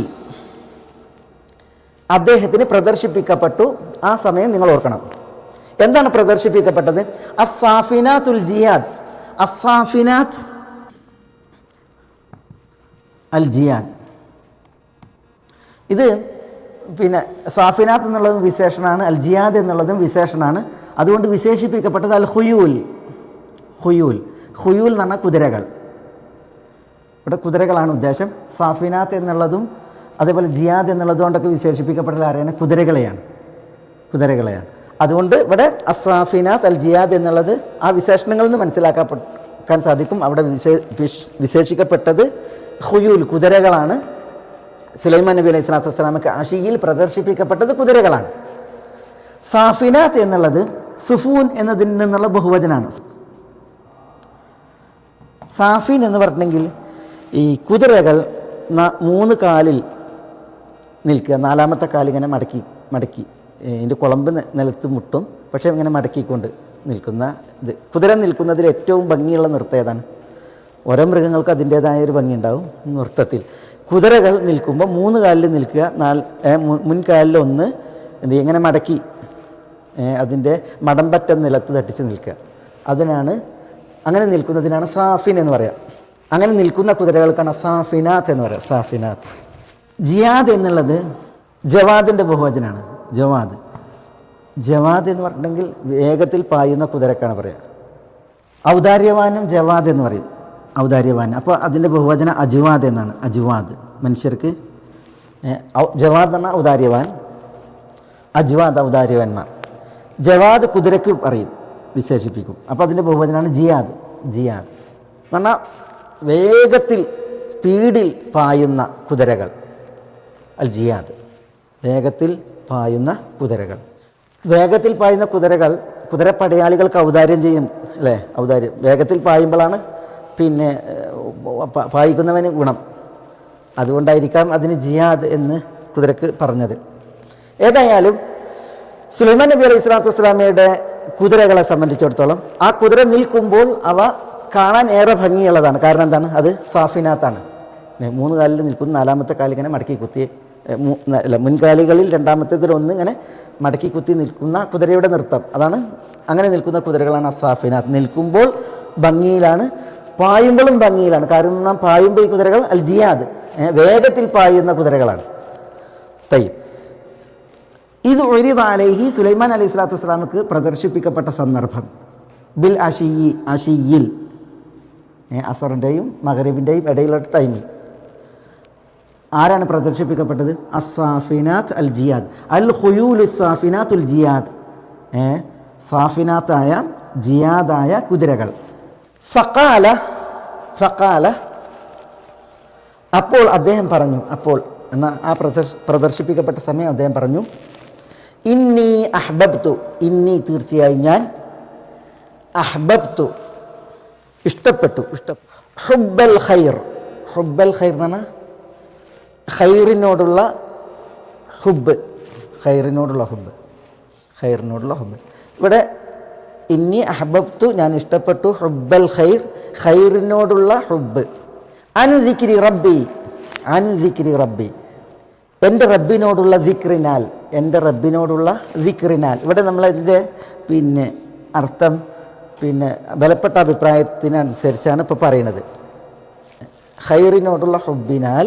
അദ്ദേഹത്തിന് പ്രദർശിപ്പിക്കപ്പെട്ടു. ആ സമയം നിങ്ങൾ ഓർക്കണം. എന്താണ് പ്രദർശിപ്പിക്കപ്പെട്ടത്? അസ്സാഫിനാത്തുൽ ജിയാദ്. അസ്സാഫിനാത്ത് അൽ ജിയാദ്. ഇത് പിന്നെ സാഫിനാത്ത് എന്നുള്ളതും വിശേഷണമാണ്, അൽ ജിയാദ് എന്നുള്ളതും വിശേഷണമാണ്. അതുകൊണ്ട് വിശേഷിപ്പിക്കപ്പെട്ടത് അൽ ഖുയൂൽ. ഖുയൂൽ ഖുയൂൽ എന്ന് പറഞ്ഞാൽ കുതിരകൾ. ഇവിടെ കുതിരകളാണ് ഉദ്ദേശം. സാഫിനാത്ത് എന്നുള്ളതും അതേപോലെ ജിയാദ് എന്നുള്ളതും കൊണ്ടൊക്കെ വിശേഷിപ്പിക്കപ്പെട്ടത് ആരെയാണ്? കുതിരകളെയാണ്. അതുകൊണ്ട് ഇവിടെ അസാഫിനാത്ത് അൽ ജിയാദ് എന്നുള്ളത് ആ വിശേഷണങ്ങളിൽ നിന്ന് മനസ്സിലാക്കാൻ സാധിക്കും. അവിടെ വിശേഷിക്കപ്പെട്ടത് ഖുയൂൽ കുതിരകളാണ്. സുലൈമാൻ നബി അലൈഹി സ്വലാത്തു വസ്സലാമക്ക് അഷിയിൽ പ്രദർശിപ്പിക്കപ്പെട്ടത് കുതിരകളാണ്. സാഫിനാത്ത് എന്നുള്ളത് സുഫൂൻ എന്നതിൽ നിന്നുള്ള ബഹുവചനാണ്. സാഫിൻ എന്ന് പറഞ്ഞിട്ടുണ്ടെങ്കിൽ ഈ കുതിരകൾ 3 കാലിൽ നിൽക്കുക, 4ാമത്തെ കാലിങ്ങനെ മടക്കി ഇതിൻ്റെ കുളമ്പ് നിലത്ത് മുട്ടും, പക്ഷേ ഇങ്ങനെ മടക്കിക്കൊണ്ട് നിൽക്കുന്ന ഇത്. കുതിര നിൽക്കുന്നതിൽ ഏറ്റവും ഭംഗിയുള്ള നൃത്തം ഏതാണ്? ഓരോ മൃഗങ്ങൾക്ക് അതിൻ്റേതായ ഒരു ഭംഗി ഉണ്ടാവും നൃത്തത്തിൽ. കുതിരകൾ നിൽക്കുമ്പോൾ 3 കാലിൽ നിൽക്കുക, മുൻകാലിൽ 1 ഇങ്ങനെ മടക്കി അതിൻ്റെ മടമ്പറ്റ നിലത്ത് തട്ടിച്ച് നിൽക്കുക. അങ്ങനെ നിൽക്കുന്നതിനാണ് സാഫിൻ എന്ന് പറയാം. അങ്ങനെ നിൽക്കുന്ന കുതിരകൾക്കാണ് സാഫിനാത്ത് എന്ന് പറയാം. സാഫിനാത്ത്. ജിയാദ് എന്നുള്ളത് ജവാദിൻ്റെ ബഹുവചനാണ്. ജവാദ് എന്ന് പറഞ്ഞിട്ടുണ്ടെങ്കിൽ വേഗത്തിൽ പായുന്ന കുതിരക്കാണ് പറയുക. ഔദാര്യവാനും ജവാദ് എന്ന് പറയും. ഔദാര്യവാൻ. അപ്പോൾ അതിൻ്റെ ബഹുവചന അജുവാദ് എന്നാണ്. അജുവാദ് മനുഷ്യർക്ക്. ജവാദ് എന്ന് പറഞ്ഞാൽ ഔദാര്യവാൻ, അജുവാദ് ഔദാര്യവാന്മാർ. ജവാദ് കുതിരക്ക് പറയും, വിശേഷിപ്പിക്കും. അപ്പോൾ അതിൻ്റെ ബഹുവചനാണ് ജിയാദ്. എന്ന് പറഞ്ഞാൽ വേഗത്തിൽ സ്പീഡിൽ പായുന്ന കുതിരകൾ. അൽ ജിയാദ് വേഗത്തിൽ പായുന്ന കുതിരകൾ. വേഗത്തിൽ പായുന്ന കുതിരകൾ കുതിരപ്പടയാളികൾക്ക് ഔദാര്യം ചെയ്യും അല്ലേ? ഔദാര്യം വേഗത്തിൽ പായുമ്പോഴാണ് പിന്നെ പായിക്കുന്നവന് ഗുണം. അതുകൊണ്ടായിരിക്കാം അതിന് ജിയാദ് എന്ന് കുതിരക്ക് പറഞ്ഞത്. ഏതായാലും സുലൈമാൻ നബി അലൈഹി സ്വലാത്തു വസ്സലാമയുടെ കുതിരകളെ സംബന്ധിച്ചിടത്തോളം ആ കുതിര നിൽക്കുമ്പോൾ അവ കാണാൻ ഏറെ ഭംഗിയുള്ളതാണ്. കാരണം എന്താണ്? അത് സാഫിനാത്താണ്. 3 കാലിൽ നിൽക്കുന്ന 4ാമത്തെ കാലിങ്ങനെ മടക്കി കുത്തി, മുൻകാലികളിൽ 2ാമത്തേതിൽ 1 ഇങ്ങനെ മടക്കി കുത്തി നിൽക്കുന്ന കുതിരയുടെ നൃത്തം. അതാണ്. അങ്ങനെ നിൽക്കുന്ന കുതിരകളാണ് അസാഫിനാത്ത്. നിൽക്കുമ്പോൾ ഭംഗിയിലാണ്, പായുമ്പോഴും ഭംഗിയിലാണ്. കാരണം പായുമ്പോൾ ഈ കുതിരകൾ അൽ ജിയാദ് വേഗത്തിൽ പായുന്ന കുതിരകളാണ്. ഇത് ഒരിതാലേഹി സുലൈമാൻ അലൈഹി സ്വലാത്തു വസ്സലാമക്ക് പ്രദർശിപ്പിക്കപ്പെട്ട സന്ദർഭം ബിൽ അഷിയിൽ അസറിൻ്റെയും മഗ്രിബിൻ്റെയും ഇടയിലുള്ള ടൈമിൽ ആരാണ് പ്രദർശിപ്പിക്കപ്പെട്ടത്? അസാഫിനാത്ത് അൽ ജിയാദ്. അൽ ഖുയൂലു സാഫിനാത്തുൽ ജിയാദ്. സാഫിനാത്തായ ജിയാദായ കുതിരകൾ. ഫഖാല അപ്പോൾ അദ്ദേഹം പറഞ്ഞു. അപ്പോൾ എന്നാൽ ആ പ്രദർശിപ്പിക്കപ്പെട്ട സമയം അദ്ദേഹം പറഞ്ഞു, ഇന്നി അഹ്ബബ്തു. ഇന്നി തീർച്ചയായും ഞാൻ, അഹ്ബബ്തു ഇഷ്ടപ്പെട്ടു. ഹുബ്ബൽ ഖൈർ. ഹുബ്ബൽ ഖൈർ എന്ന് പറഞ്ഞാൽ ഖൈറിനോടുള്ള ഹുബ്ബ്. ഖൈറിനോടുള്ള ഹുബ്ബ്. ഇവിടെ ഇന്നി അഹ്ബബ്തു ഞാൻ ഇഷ്ടപ്പെട്ടു. ഹുബ്ബൽ ഖൈർ ഖൈറിനോടുള്ള ഹുബ്ബ്. അൻ ദിക്രി റബ്ബി. എൻ്റെ റബ്ബിനോടുള്ള ദിക്റിനാൽ. എൻ്റെ റബ്ബിനോടുള്ള ദിക്റിനാൽ. ഇവിടെ നമ്മളതിൻ്റെ പിന്നെ അർത്ഥം ബലപ്പെട്ട അഭിപ്രായത്തിനനുസരിച്ചാണ് ഇപ്പോൾ പറയുന്നത്. ഖൈറിനോടുള്ള ഹുബ്ബിനാൽ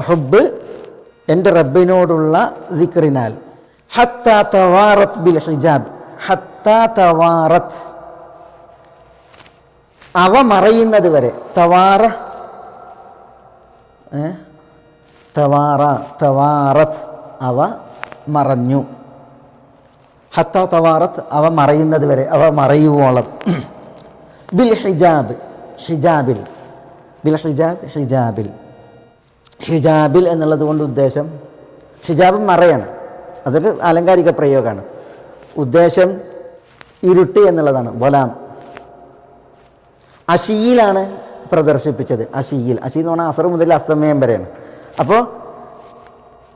ഹുബ്ബ് എൻ്റെ റബ്ബിനോടുള്ള ദിക്റിനാൽ. ഹത്താ തവാറത്ത് ബിൽ ഹിജാബ്. ഹത്താ തവാറത്ത് അവ മറയുന്നത് വരെ. തവാറത്ത് അവ മറഞ്ഞു. ഹത്താ തവാറത്ത് അവ മറയുന്നത് വരെ, അവ മറയുവോളം. ബിൽ ഹിജാബ്. ഹിജാബിൽ എന്നുള്ളത് കൊണ്ട് ഉദ്ദേശം ഹിജാബ് മറയാണ്. അതൊരു ആലങ്കാരിക പ്രയോഗമാണ്. ഉദ്ദേശം ഇരുട്ട് എന്നുള്ളതാണ്. വലാം അഷിയിലാണ് പ്രദർശിപ്പിച്ചത്. അഷി എന്ന് പറഞ്ഞാൽ അസർ മുതൽ അസ്തമയം വരെയാണ്. അപ്പോൾ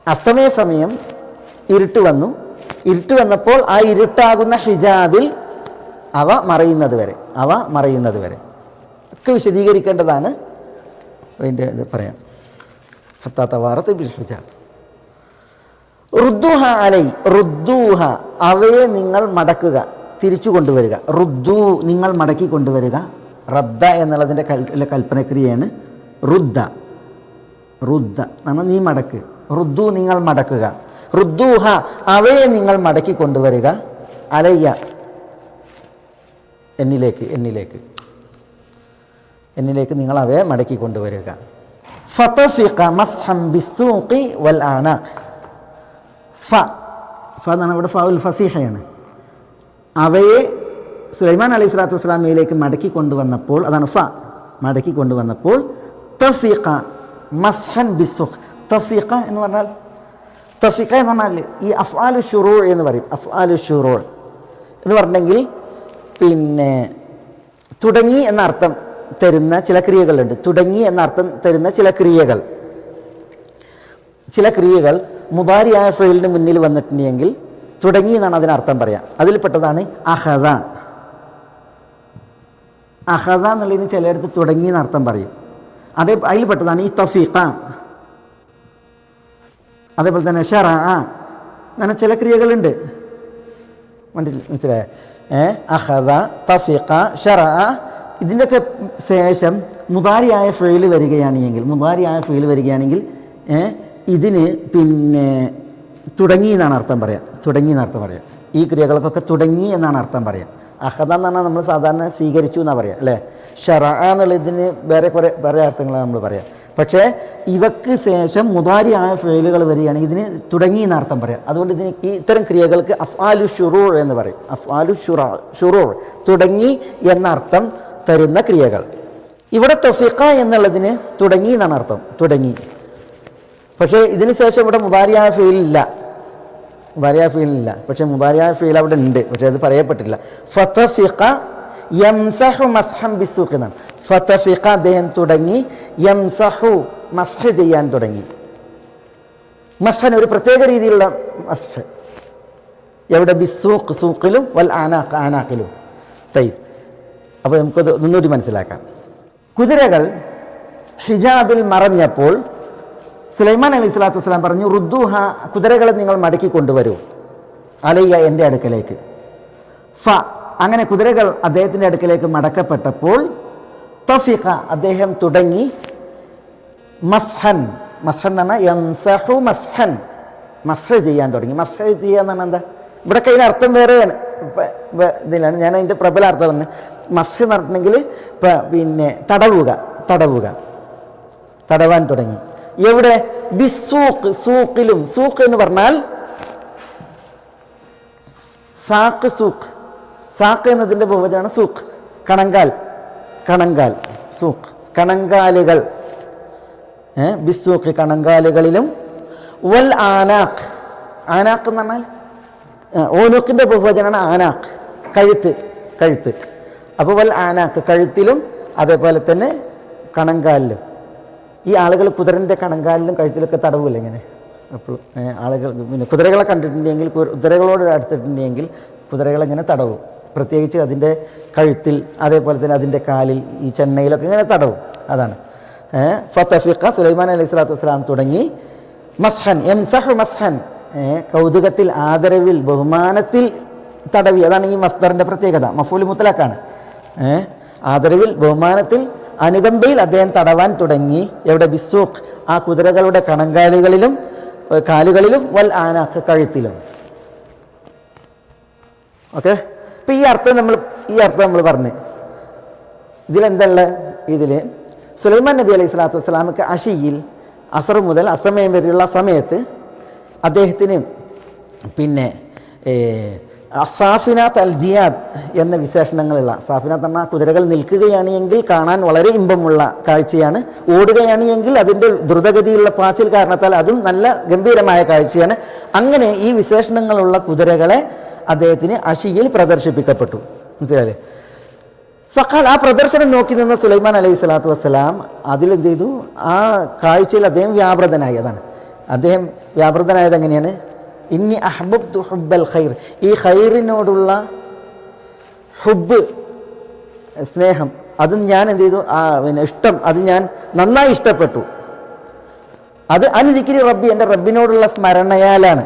അസ്തമയ സമയം ഇരുട്ട് വന്നപ്പോൾ ആ ഇരുട്ടാകുന്ന ഹിജാബിൽ അവ മറയുന്നത് വരെ ഒക്കെ വിശദീകരിക്കേണ്ടതാണ്. അതിൻ്റെ ഇത് പറയാം. ഹത്താ തവാറത്ത് ബിൽ ഹിജാബ്. റുദ്ദൂഹ അലൈ, റുദ്ദൂഹ അവയെ നിങ്ങൾ മടക്കുക, തിരിച്ചു കൊണ്ടുവരിക. റുദ്ദൂ നിങ്ങൾ മടക്കി കൊണ്ടുവരിക. റദ്ദ എന്നുള്ളതിൻ്റെ കൽപ്പനക്രിയയാണ് റുദ്ദ എന്നാൽ നീ മടക്ക്. റുദ്ദു നിങ്ങൾ മടക്കുക. റുദ്ദൂഹ അവയെ നിങ്ങൾ മടക്കി കൊണ്ടുവരിക. അലയ്യ എന്നിലേക്ക് നിങ്ങൾ അവയെ മടക്കി കൊണ്ടുവരിക. ഫതഫിഖ മസ്ഹം ബിസ്സൂഖി വൽ ആനാഖ്. ഫ എന്നാണ് ഇവിടെ ഫൗൽ ഫസീഹയാണ്. അവയെ സുലൈമാൻ അലൈഹി സ്വലാത്തു വസ്സലാമയിലേക്ക് മടക്കി കൊണ്ടുവന്നപ്പോൾ, അതാണ് ഫ, മടക്കി കൊണ്ടുവന്നപ്പോൾ തഫിഖ മസ്ഹൻ ബിസ്സൂഖ്. തഫിഖ എന്ന് പറഞ്ഞാൽ ഈ അഫ്ആലു ശുറൂ എന്ന് പറയും. അഫ്ആലു ശുറൂ എന്ന് പറഞ്ഞെങ്കിൽ പിന്നെ തുടങ്ങി എന്ന അർത്ഥം തരുന്ന ചില ക്രിയകളുണ്ട്. തുടങ്ങി എന്ന അർത്ഥം തരുന്ന ചില ക്രിയകൾ മുദാരിയായ ഫെയിലിന് മുന്നിൽ വന്നിട്ടുണ്ടെങ്കിൽ തുടങ്ങി എന്നാണ് അതിനർത്ഥം പറയാം. അതിൽപ്പെട്ടതാണ് അഹദ എന്നുള്ളതിന് ചിലയിടത്ത് തുടങ്ങി എന്നർത്ഥം പറയും. അതിൽപ്പെട്ടതാണ് ഈ തഫീഖ. അതേപോലെ തന്നെ ഷറഅ അങ്ങനെ ചില ക്രിയകളുണ്ട്. മനസ്സിലായ? അഖദ, തഫീഖ, ഷറഅ ഇതിൻ്റെയൊക്കെ ശേഷം മുദാരിയായ ഫെയിൽ വരികയാണെങ്കിൽ ഇതിന് പിന്നെ തുടങ്ങി എന്നാണ് അർത്ഥം പറയാം. ഈ ക്രിയകൾക്കൊക്കെ തുടങ്ങി എന്നാണ് അർത്ഥം പറയാം. അഖദ എന്ന് പറഞ്ഞാൽ നമ്മൾ സാധാരണ സ്വീകരിച്ചു എന്നാണ് പറയാം, അല്ലേ? ഷറഅ എന്നുള്ളതിന് വേറെ അർത്ഥങ്ങളാണ് നമ്മൾ പറയാം. പക്ഷേ ഇവക്ക് ശേഷം മുദാരിയായ ഫെയിലുകൾ വരികയാണെങ്കിൽ ഇതിന് തുടങ്ങി എന്നർത്ഥം പറയാം. അതുകൊണ്ട് ഇതിന് ഇത്തരം ക്രിയകൾക്ക് അഫ്ആലു ശുറൂ എന്ന് പറയും. അഫ്ആലു ശുറൂ തുടങ്ങി എന്നർത്ഥം തരുന്ന ക്രിയകൾ. ഇവിടെ തഫീഖ എന്നുള്ളതിന് തുടങ്ങി എന്നാണ് അർത്ഥം, തുടങ്ങി. പക്ഷേ ഇതിന് ശേഷം ഇവിടെ മുദാരിയായ ഫെയിലില്ല. പക്ഷേ മുദാരിയായ ഫെയിൽ അവിടെ ഉണ്ട്, പക്ഷേ അത് പറയപ്പെട്ടില്ല. ഫതഫിഖ യംസഹു മസ്ഹൻ ബിസ്സൂഖ് എന്നാണ്. ഫതഫിഖ അദ്ദേഹം തുടങ്ങി, യംസഹു മസ്ഹ് ചെയ്യാൻ തുടങ്ങി. മസ്ഹൻ ഒരു പ്രത്യേക രീതിയിലുള്ള മസ്ഹ്. എവിടെ? ബിസ്സൂഖ് സൂഖിലും വൽ ആനാഖിലും. തയ്യബ്. അപ്പോൾ നമുക്കത് ഒന്നുകൂടി മനസ്സിലാക്കാം. കുതിരകൾ ഹിജാബിൽ മറഞ്ഞപ്പോൾ സുലൈമാൻ അലൈഹി സ്വലാത്തു വസ്സലാം പറഞ്ഞു, റുദ്ദൂഹ കുതിരകളെ നിങ്ങൾ മടക്കി കൊണ്ടുവരൂ, അലയ്യ എൻ്റെ അടുക്കലേക്ക്. അങ്ങനെ കുതിരകൾ അദ്ദേഹത്തിൻ്റെ അടുക്കലേക്ക് മടക്കപ്പെട്ടപ്പോൾ തഫിഖ അദ്ദേഹം തുടങ്ങി മസ്ഹൻ എന്ന് പറഞ്ഞാൽ യംസഹു മസ്ഹൻ, മസ്ഹ് ചെയ്യാൻ തുടങ്ങി. മസ്ഹ് ചെയ്യുക എന്ന് പറഞ്ഞാൽ എന്താ? ഇവിടെ കയ്യിൽ അർത്ഥം വേറെയാണ്, ഇതിലാണ് ഞാൻ അതിൻ്റെ പ്രബല അർത്ഥം പറഞ്ഞത്. മസ്ഹ് എന്ന് പറഞ്ഞിട്ടുണ്ടെങ്കിൽ പിന്നെ തടവാൻ തുടങ്ങി. എവിടെ? ബിസ്സൂഖ് സൂഖിലും. സൂഖ് എന്ന് പറഞ്ഞാൽ സാഖ് എന്നതിൻ്റെ ബഹുവചനമാണ് സൂഖ്. കണങ്കാൽ സൂഖ്, കണങ്കാലുകൾ. ബിസ്സൂഖ് കണങ്കാലുകളിലും. വൽ ആനാഖ് എന്ന് പറഞ്ഞാൽ ഓനൂക്കിൻ്റെ ബഹുവചനമാണ് ആനാഖ്, കഴുത്ത്. അപ്പോൾ വൽ ആനാഖ് കഴുത്തിലും അതേപോലെ തന്നെ കണങ്കാലിലും. ഈ ആളുകൾ കുതിരൻ്റെ കണങ്കാലിലും കഴുത്തിലൊക്കെ തടവില്ല ഇങ്ങനെ. അപ്പോൾ ആളുകൾ പിന്നെ കുതിരകളെ കണ്ടിട്ടുണ്ടെങ്കിൽ, കുതിരകളോട് അടുത്തിട്ടുണ്ടെങ്കിൽ കുതിരകളെങ്ങനെ തടവും, പ്രത്യേകിച്ച് അതിൻ്റെ കഴുത്തിൽ, അതേപോലെ തന്നെ അതിൻ്റെ കാലിൽ, ഈ ചെന്നൈയിലൊക്കെ ഇങ്ങനെ തടവും. അതാണ് ഫതഫിഖ. സുലൈമാൻ അലൈഹി സ്വലാത്തു വസ്സലാം തുടങ്ങി മസ്ഹൻ യംസഹു മസ്ഹൻ, കൗതുകത്തിൽ, ആദരവിൽ, ബഹുമാനത്തിൽ തടവി. അതാണ് ഈ മസ്ദറിൻ്റെ പ്രത്യേകത. മഫൂൽ മുത്തലഖാണ്. ആദരവിൽ, ബഹുമാനത്തിൽ, അനുകമ്പയിൽ അദ്ദേഹം തടവാൻ തുടങ്ങി. എവിടെ? ബിസ്സൂഖ് ആ കുതിരകളുടെ കാലുകളിലും വൽ ആനാഖ് കഴുത്തിലും. ഓക്കെ. അപ്പം ഈ അർത്ഥം നമ്മൾ പറഞ്ഞു. ഇതിലെന്തല്ല? ഇതിൽ സുലൈമാൻ നബി അലൈഹി സ്വലാത്തു വസ്സലാമക്ക് അഷിയിൽ അസർ മുതൽ അസ്തമയം വരെയുള്ള സമയത്ത് അദ്ദേഹത്തിന് പിന്നെ സാഫിനാത്ത് അൽ ജിയാദ് എന്ന വിശേഷണങ്ങളുള്ള, സാഫിനാത്ത് പറഞ്ഞാൽ കുതിരകൾ നിൽക്കുകയാണ് എങ്കിൽ കാണാൻ വളരെ ഇമ്പമുള്ള കാഴ്ചയാണ്, ഓടുകയാണ് എങ്കിൽ അതിൻ്റെ ദ്രുതഗതിയിലുള്ള പാച്ചിൽ കാരണത്താൽ അതും നല്ല ഗംഭീരമായ കാഴ്ചയാണ്. അങ്ങനെ ഈ വിശേഷണങ്ങളുള്ള കുതിരകളെ അദ്ദേഹത്തിന് അഷിയിൽ പ്രദർശിപ്പിക്കപ്പെട്ടു. മനസ്സിലായില്ലേ? ഫഖാൽ, ആ പ്രദർശനം നോക്കി നിന്ന സുലൈമാൻ അലൈഹി സ്വലാത്തു വസ്സലാം അതിലെന്ത് ചെയ്തു, ആ കാഴ്ചയിൽ അദ്ദേഹം വ്യാപൃതനായി. അതാണ് അദ്ദേഹം വ്യാപൃതനായത്. എങ്ങനെയാണ്? ഇന്നി അഹ്ബബ്തു ഹുബ്ബൽ ഖൈർ, ഈ ഖൈറിനോടുള്ള ഹുബ്ബ്, സ്നേഹം, അത് ഞാൻ എന്ത് ചെയ്തു, ഇഷ്ടം, അത് ഞാൻ നന്നായി ഇഷ്ടപ്പെട്ടു. അത് ദിക്രി റബ്ബി, എൻ്റെ റബ്ബിനോടുള്ള സ്മരണയാലാണ്.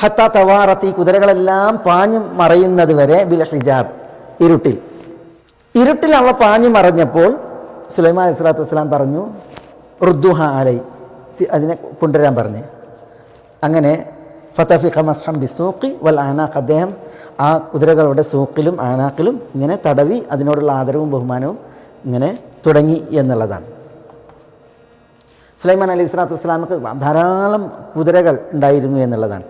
ഹത്താ തവാറത്ത്, ഈ കുതിരകളെല്ലാം പാഞ്ഞു മറയുന്നത് വരെ ബിൽ ഹിജാബ്, ഇരുട്ടിൽ അവ പാഞ്ഞു മറഞ്ഞപ്പോൾ സുലൈമാൻ അലൈഹി സ്വലാത്തു വസ്സലാം പറഞ്ഞു, റുദ്ദുഹ അലൈ, അതിനെ കൊണ്ടുവരാൻ പറഞ്ഞ്. അങ്ങനെ ഫതഫിഖ മസ്ഹം ബിസൂഖി വൽ ആനാഖ്, അദ്ദേഹം ആ കുതിരകളുടെ സൂക്കിലും ആനാക്കിലും ഇങ്ങനെ തടവി അതിനോടുള്ള ആദരവും ബഹുമാനവും ഇങ്ങനെ തുടങ്ങി എന്നുള്ളതാണ്. സുലൈമാൻ അലൈഹി സ്വലാത്തു വസ്സലാമക്ക് ധാരാളം കുതിരകൾ ഉണ്ടായിരുന്നു എന്നുള്ളതാണ്.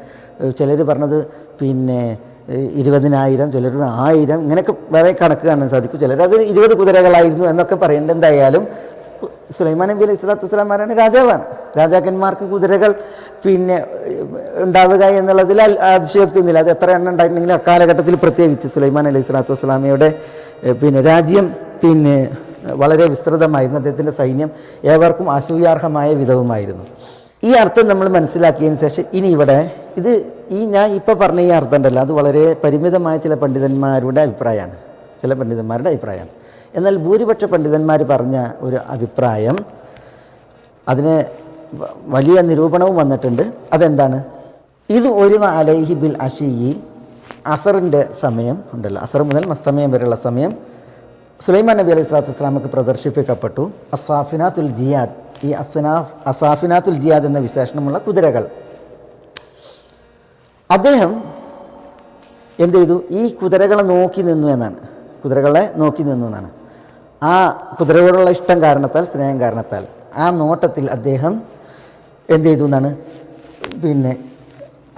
ചിലർ പറഞ്ഞത് 20,000, ചിലർ 1000, ഇങ്ങനെയൊക്കെ വേറെ കണക്ക് കാണാൻ സാധിക്കും. ചിലരത് 20 കുതിരകളായിരുന്നു എന്നൊക്കെ പറയേണ്ടത്. എന്തായാലും സുലൈമാൻ നബി അലൈഹി സ്വലാത്തു വസ്സലാമാരാണ് രാജാവാണ്. രാജാക്കന്മാർക്ക് കുതിരകൾ ഉണ്ടാവുക എന്നുള്ളതിൽ അതിശയോക്തിയൊന്നുമില്ല. അത് എത്ര എണ്ണം ഉണ്ടായിട്ടുണ്ടെങ്കിലും അക്കാലഘട്ടത്തിൽ പ്രത്യേകിച്ച് സുലൈമാൻ അലൈഹി സ്വലാത്തു വസ്സലാമയുടെ രാജ്യം വളരെ വിസ്തൃതമായിരുന്നു. അദ്ദേഹത്തിൻ്റെ സൈന്യം ഏവർക്കും അസൂയാർഹമായ വിധവുമായിരുന്നു. ഈ അർത്ഥം നമ്മൾ മനസ്സിലാക്കിയതിന് ശേഷം ഇനി ഇവിടെ ഞാൻ ഇപ്പോൾ പറഞ്ഞ ഈ അർത്ഥം ഉണ്ടല്ലോ, അത് വളരെ പരിമിതമായ ചില പണ്ഡിതന്മാരുടെ അഭിപ്രായമാണ്. എന്നാൽ ഭൂരിപക്ഷ പണ്ഡിതന്മാർ പറഞ്ഞ ഒരു അഭിപ്രായം, അതിന് വലിയ നിരൂപണവും വന്നിട്ടുണ്ട്. അതെന്താണ്? ഇത് ഒരു അലൈഹി ബിൽ അഷിയി, അസറിൻ്റെ സമയം ഉണ്ടല്ലോ, അസർ മുതൽ മസ്തമയം വരെയുള്ള സമയം സുലൈമാൻ നബി അലൈഹി സ്വലാത്തു വസ്സലാമക്ക് പ്രദർശിപ്പിക്കപ്പെട്ടു. അസാഫിനാത്തുൽ ജിയാദ്, ഈ അസാഫിനാത്തുൽ ജിയാദ് എന്ന വിശേഷണമുള്ള കുതിരകൾ. അദ്ദേഹം എന്ത് ചെയ്തു? ഈ കുതിരകളെ നോക്കി നിന്നു എന്നാണ്. ആ കുതിരകളോടുള്ള ഇഷ്ടം കാരണത്താൽ, സ്നേഹം കാരണത്താൽ ആ നോട്ടത്തിൽ അദ്ദേഹം എന്ത് ചെയ്തു എന്നാണ്.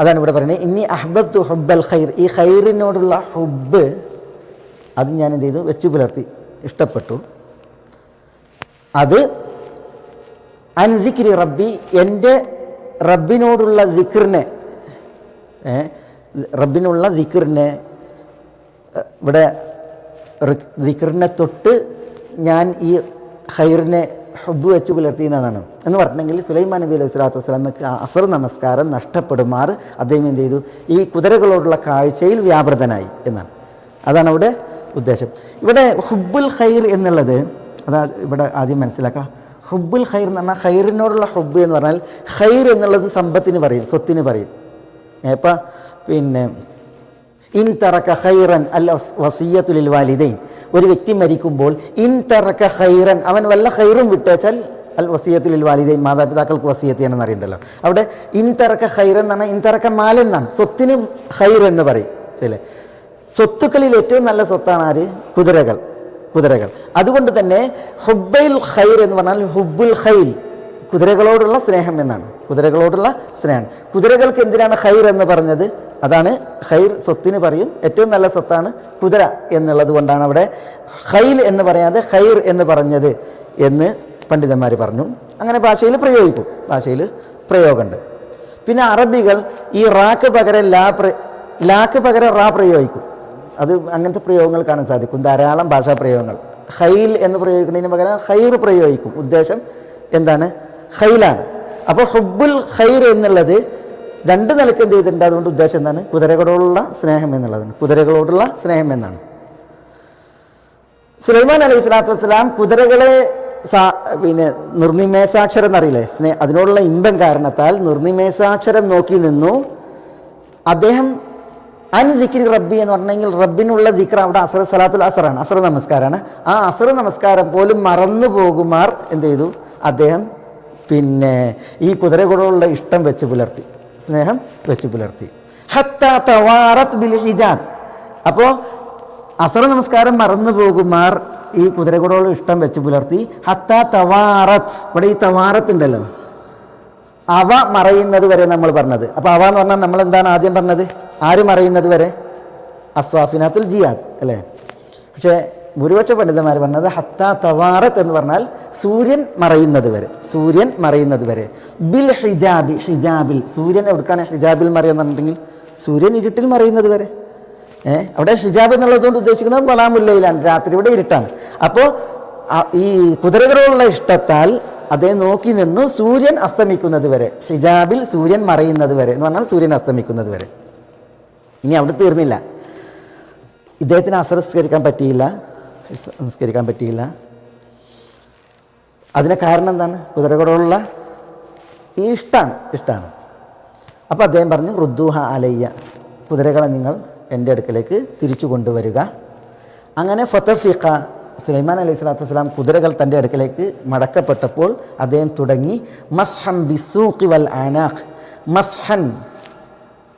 അതാണ് ഇവിടെ പറയുന്നത്, ഇന്നി അഹ്ബബ്തു ഹുബ്ബൽ ഖൈർ, ഈ ഖൈറിനോടുള്ള ഹുബ്ബ് അത് ഞാൻ എന്ത് ചെയ്തു? വെച്ചു പുലർത്തി, ഇഷ്ടപ്പെട്ടു. അത് ദിക്രി റബ്ബി, എൻ്റെ റബ്ബിനോടുള്ള ദിക്റിനെ ഇവിടെ ദിക്റിനെ തൊട്ട് ഞാൻ ഈ ഖൈറിനെ ഹുബ്ബ് വെച്ച് പുലർത്തിയെന്നാണ്. എന്ന് പറഞ്ഞിട്ടുണ്ടെങ്കിൽ സുലൈമാൻ നബി അലൈഹി സ്വലാത്തു വസ്സലാമക്ക് അസർ നമസ്കാരം നഷ്ടപ്പെടുമാറ് അദ്ദേഹം എന്ത് ചെയ്തു? ഈ കുതിരകളോടുള്ള കാഴ്ചയിൽ വ്യാപൃതനായി എന്നാണ്. അതാണ് അവിടെ ഉദ്ദേശം. ഇവിടെ ഹുബ്ബുൽ ഖൈർ എന്നുള്ളത്, അതാ ഇവിടെ ആദ്യം മനസ്സിലാക്കാം. ഹുബ്ബുൽ ഖൈർ എന്ന് പറഞ്ഞാൽ ഖൈറിനോടുള്ള ഹുബ്ബ് എന്ന് പറഞ്ഞാൽ, ഖൈർ എന്നുള്ളത് സമ്പത്തിന് പറയും, സ്വത്തിന് പറയും. ഇപ്പം ഇൻ തറക ഖൈറൻ അൽ വസിയ്യത്തു ലിൽ വാലിദൈൻ, ഒരു വ്യക്തി മരിക്കുമ്പോൾ ഇൻ തറക ഖൈറൻ, അവൻ വല്ല ഖൈറും വിട്ടേച്ചാൽ അൽ വസിയ്യത്തു ലിൽ വാലിദൈൻ, മാതാപിതാക്കൾക്ക് വസിയ്യത്ത് ചെയ്യണമെന്ന് അറിയണ്ടല്ലോ. അവിടെ ഇൻ തറക ഖൈറൻ എന്ന് പറഞ്ഞാൽ ഇൻ തറക മാലൻ എന്നാണ്, സ്വത്തിന് ഖൈർ എന്ന് പറയും. ശരി, സ്വത്തുക്കളിൽ ഏറ്റവും നല്ല സ്വത്താണ് ആര്? കുതിരകൾ. അതുകൊണ്ട് തന്നെ ഹുബ്ബുൽ ഖൈർ എന്ന് പറഞ്ഞാൽ ഹുബ്ബുൽ ഖൈൽ, കുതിരകളോടുള്ള സ്നേഹം എന്നാണ്. കുതിരകൾക്ക് എന്തിനാണ് ഖൈർ എന്ന് പറഞ്ഞത്? അതാണ് ഖൈർ, സ്വത്തിന് പറയും, ഏറ്റവും നല്ല സ്വത്താണ് കുതിര എന്നുള്ളത് കൊണ്ടാണ് അവിടെ ഖൈൽ എന്ന് പറയാതെ ഖൈർ എന്ന് പറഞ്ഞത് എന്ന് പണ്ഡിതന്മാർ പറഞ്ഞു. അങ്ങനെ ഭാഷയിൽ പ്രയോഗമുണ്ട്. പിന്നെ അറബികൾ ഈ റാക്ക് പകരം ലാക്ക് പകരം റാ പ്രയോഗിക്കും. അത് അങ്ങനത്തെ പ്രയോഗങ്ങൾ കാണാൻ സാധിക്കും, ധാരാളം ഭാഷാ പ്രയോഗങ്ങൾ. ഖൈൽ എന്ന് പ്രയോഗിക്കുന്നതിന് പകരം ഖൈർ പ്രയോഗിക്കും. ഉദ്ദേശം എന്താണ്? ഖൈലാണ്. അപ്പോൾ ഹുബ്ബുൽ ഖൈർ എന്നുള്ളത് രണ്ട് നിലക്ക് എന്ത് ചെയ്തിട്ടുണ്ട്? അതുകൊണ്ട് ഉദ്ദേശം എന്താണ്? കുതിരകളോടുള്ള സ്നേഹം എന്നാണ്. സുലൈമാൻ അലൈഹി സ്വലാത്തു വസ്സലാം കുതിരകളെ നിർനിമേഷാക്ഷരം എന്നറിയില്ലേ, അതിനോടുള്ള ഇമ്പം കാരണത്താൽ നിർനിമേഷാക്ഷരം നോക്കി നിന്നു. അദ്ദേഹം ദിക്രി റബ്ബി എന്ന് പറഞ്ഞെങ്കിൽ റബ്ബിനുള്ള ദിക്ർ, അവിടെ സലാത്തുൽ അസറാണ്, അസർ നമസ്കാരമാണ്. ആ അസർ നമസ്കാരം പോലും മറന്നു പോകുമാർ എന്ത് ചെയ്തു? അദ്ദേഹം ഈ കുതിരകളോടുള്ള ഇഷ്ടം വെച്ച് പുലർത്തി, സ്നേഹം വെച്ച് പുലർത്തി. ഹത്താ തവാറത്ത് ബിൽ ഹിജാബ്, അപ്പോൾ അസർ നമസ്കാരം മറന്നു പോകുമാർ ഈ കുതിരകളോടുള്ള ഇഷ്ടം വെച്ച് പുലർത്തി. ഹത്താ തവാറത്ത്, ഇവിടെ ഈ തവാറത്ത് ഉണ്ടല്ലോ, അവ മറയുന്നത് വരെ നമ്മൾ പറഞ്ഞത്. അപ്പോൾ അവ എന്ന് പറഞ്ഞാൽ നമ്മൾ എന്താണ് ആദ്യം പറഞ്ഞത്? ആര് മറയുന്നത് വരെ? അസ്സാഫിനാത്തുൽ ജിയാദ് അല്ലേ? പക്ഷേ ഭൂരിപക്ഷ പണ്ഡിതന്മാർ പറഞ്ഞത് ഹത്താ തവാറത്ത് എന്ന് പറഞ്ഞാൽ സൂര്യൻ മറയുന്നത് വരെ. ബിൽ ഹിജാബിൽ, സൂര്യൻ എവിടുക്കാണ് ഹിജാബിൽ മറയുന്നുണ്ടെങ്കിൽ സൂര്യൻ ഇരുട്ടിൽ മറയുന്നത് വരെ. അവിടെ ഹിജാബ് എന്നുള്ളതുകൊണ്ട് ഉദ്ദേശിക്കുന്നത് വലാമുല്ലയിലാണ്, രാത്രിയുടെ ഇരുട്ടാണ്. അപ്പോൾ ഈ കുതിരകളോടുള്ള ഇഷ്ടത്താൽ അദ്ദേഹം നോക്കി നിന്നു സൂര്യൻ അസ്തമിക്കുന്നത് വരെ, ഹിജാബിൽ സൂര്യൻ മറയുന്നത് വരെ എന്ന് പറഞ്ഞാൽ സൂര്യൻ അസ്തമിക്കുന്നത് വരെ. ഇനി അവിടെ തീർന്നില്ല, ഇദ്ദേഹത്തിന് അസർ നിസ്കരിക്കാൻ പറ്റിയില്ല. അതിന് കാരണം എന്താണ്? കുതിരകളോടുള്ള ഈ ഇഷ്ടമാണ്. അപ്പോൾ അദ്ദേഹം പറഞ്ഞു റുദ്ദൂഹ അലയ്യ, കുതിരകളെ നിങ്ങൾ എൻ്റെ അടുക്കലേക്ക് തിരിച്ചു കൊണ്ടുവരിക. അങ്ങനെ ഫതഫിഖ, സുലൈമാൻ അലൈഹി സ്വലാത്തു വസ്സലാം കുതിരകൾ തൻ്റെ അടുക്കലേക്ക് മടക്കപ്പെട്ടപ്പോൾ അദ്ദേഹം തുടങ്ങി മസ്ഹൻ ബിസ്സൂഖി വൽ ആനാഖ്, മസ്ഹൻ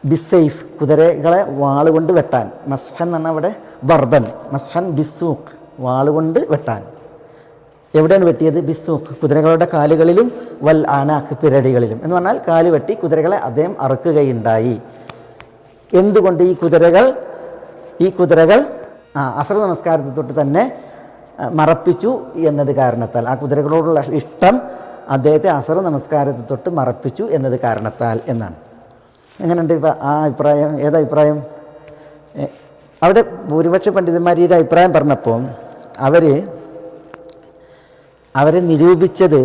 ബിസൈഫ്, കുതിരകളെ വാളുകൊണ്ട് വെട്ടാൻ. മസ്ഹൻ എന്ന് പറഞ്ഞാൽ അവിടെ ദർബൻ, മസ്ഹൻ ബിസ്സൂഖ്, വാളുകൊണ്ട് വെട്ടാൻ. എവിടെയാണ് വെട്ടിയത്? ബിസ്സൂഖ്, കുതിരകളുടെ കാലുകളിലും, വൽ ആനാഖ്, പിരടികളിലും. എന്ന് പറഞ്ഞാൽ കാല് വെട്ടി കുതിരകളെ അദ്ദേഹം അറുക്കുകയുണ്ടായി. എന്തുകൊണ്ട്? ഈ കുതിരകൾ അസ്ർ നമസ്കാരത്തെ തൊട്ട് തന്നെ മറപ്പിച്ചു എന്നത് കാരണത്താൽ, ആ കുതിരകളോടുള്ള ഇഷ്ടം അദ്ദേഹത്തെ അസ്ർ നമസ്കാരത്തെ തൊട്ട് മറപ്പിച്ചു എന്നത് കാരണത്താൽ എന്നാണ്. എങ്ങനെയുണ്ട് ആ അഭിപ്രായം? ഏതഭിപ്രായം? അവിടെ ഭൂരിപക്ഷ പണ്ഡിതന്മാർ ഈ അഭിപ്രായം പറഞ്ഞപ്പോൾ അവരെ നിരൂപിച്ചത്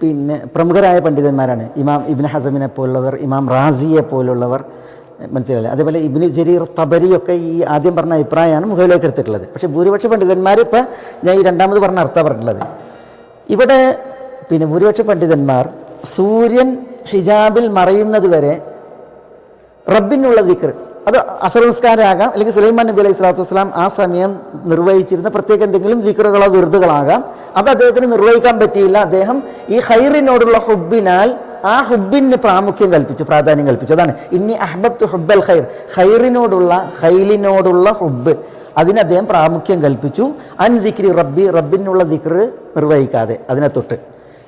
പിന്നെ പ്രമുഖരായ പണ്ഡിതന്മാരാണ്. ഇമാം ഇബ്നു ഹസമിനെ പോലുള്ളവർ, ഇമാം റാസിയെ പോലുള്ളവർ, മനസ്സിലായില്ലേ? അതേപോലെ ഇബ്നു ജരീർ തബരിയൊക്കെ ഈ ആദ്യം പറഞ്ഞ അഭിപ്രായമാണ് മുഖവിലേക്ക് എടുത്തിട്ടുള്ളത്. പക്ഷേ ഭൂരിപക്ഷ പണ്ഡിതന്മാർ, ഇപ്പം ഞാൻ ഈ രണ്ടാമത് പറഞ്ഞ അർത്ഥം പറഞ്ഞിട്ടുള്ളത്, ഇവിടെ പിന്നെ ഭൂരിപക്ഷ പണ്ഡിതന്മാർ സൂര്യൻ ഹിജാബിൽ മറയുന്നത് വരെ റബ്ബിനുള്ള ദിക്ർ, അത് അസ്ർ നിസ്കാരമാകാം, അല്ലെങ്കിൽ സുലൈമാൻ നബി അലൈഹി സ്വലാത്തു വസ്സലാം ആ സമയം നിർവഹിച്ചിരുന്ന പ്രത്യേക എന്തെങ്കിലും ദിക്റുകളോ വിറുതുകളാകാം, അത് അദ്ദേഹത്തിന് നിർവഹിക്കാൻ പറ്റിയില്ല. അദ്ദേഹം ഈ ഖൈറിനോടുള്ള ഹുബിനാൽ ആ ഹുബിന് പ്രാധാന്യം കൽപ്പിച്ചു. അതാണ് ഇന്നി അഹ്ബബ്തു ഹുബ്ബൽ ഖൈർ, ഖൈലിനോടുള്ള ഹുബ്, അതിന് അദ്ദേഹം പ്രാമുഖ്യം കൽപ്പിച്ചു. അൻ ദിക്രി റബ്ബി, റബ്ബിനുള്ള ദിക്ർ നിർവഹിക്കാതെ അതിനെ തൊട്ട്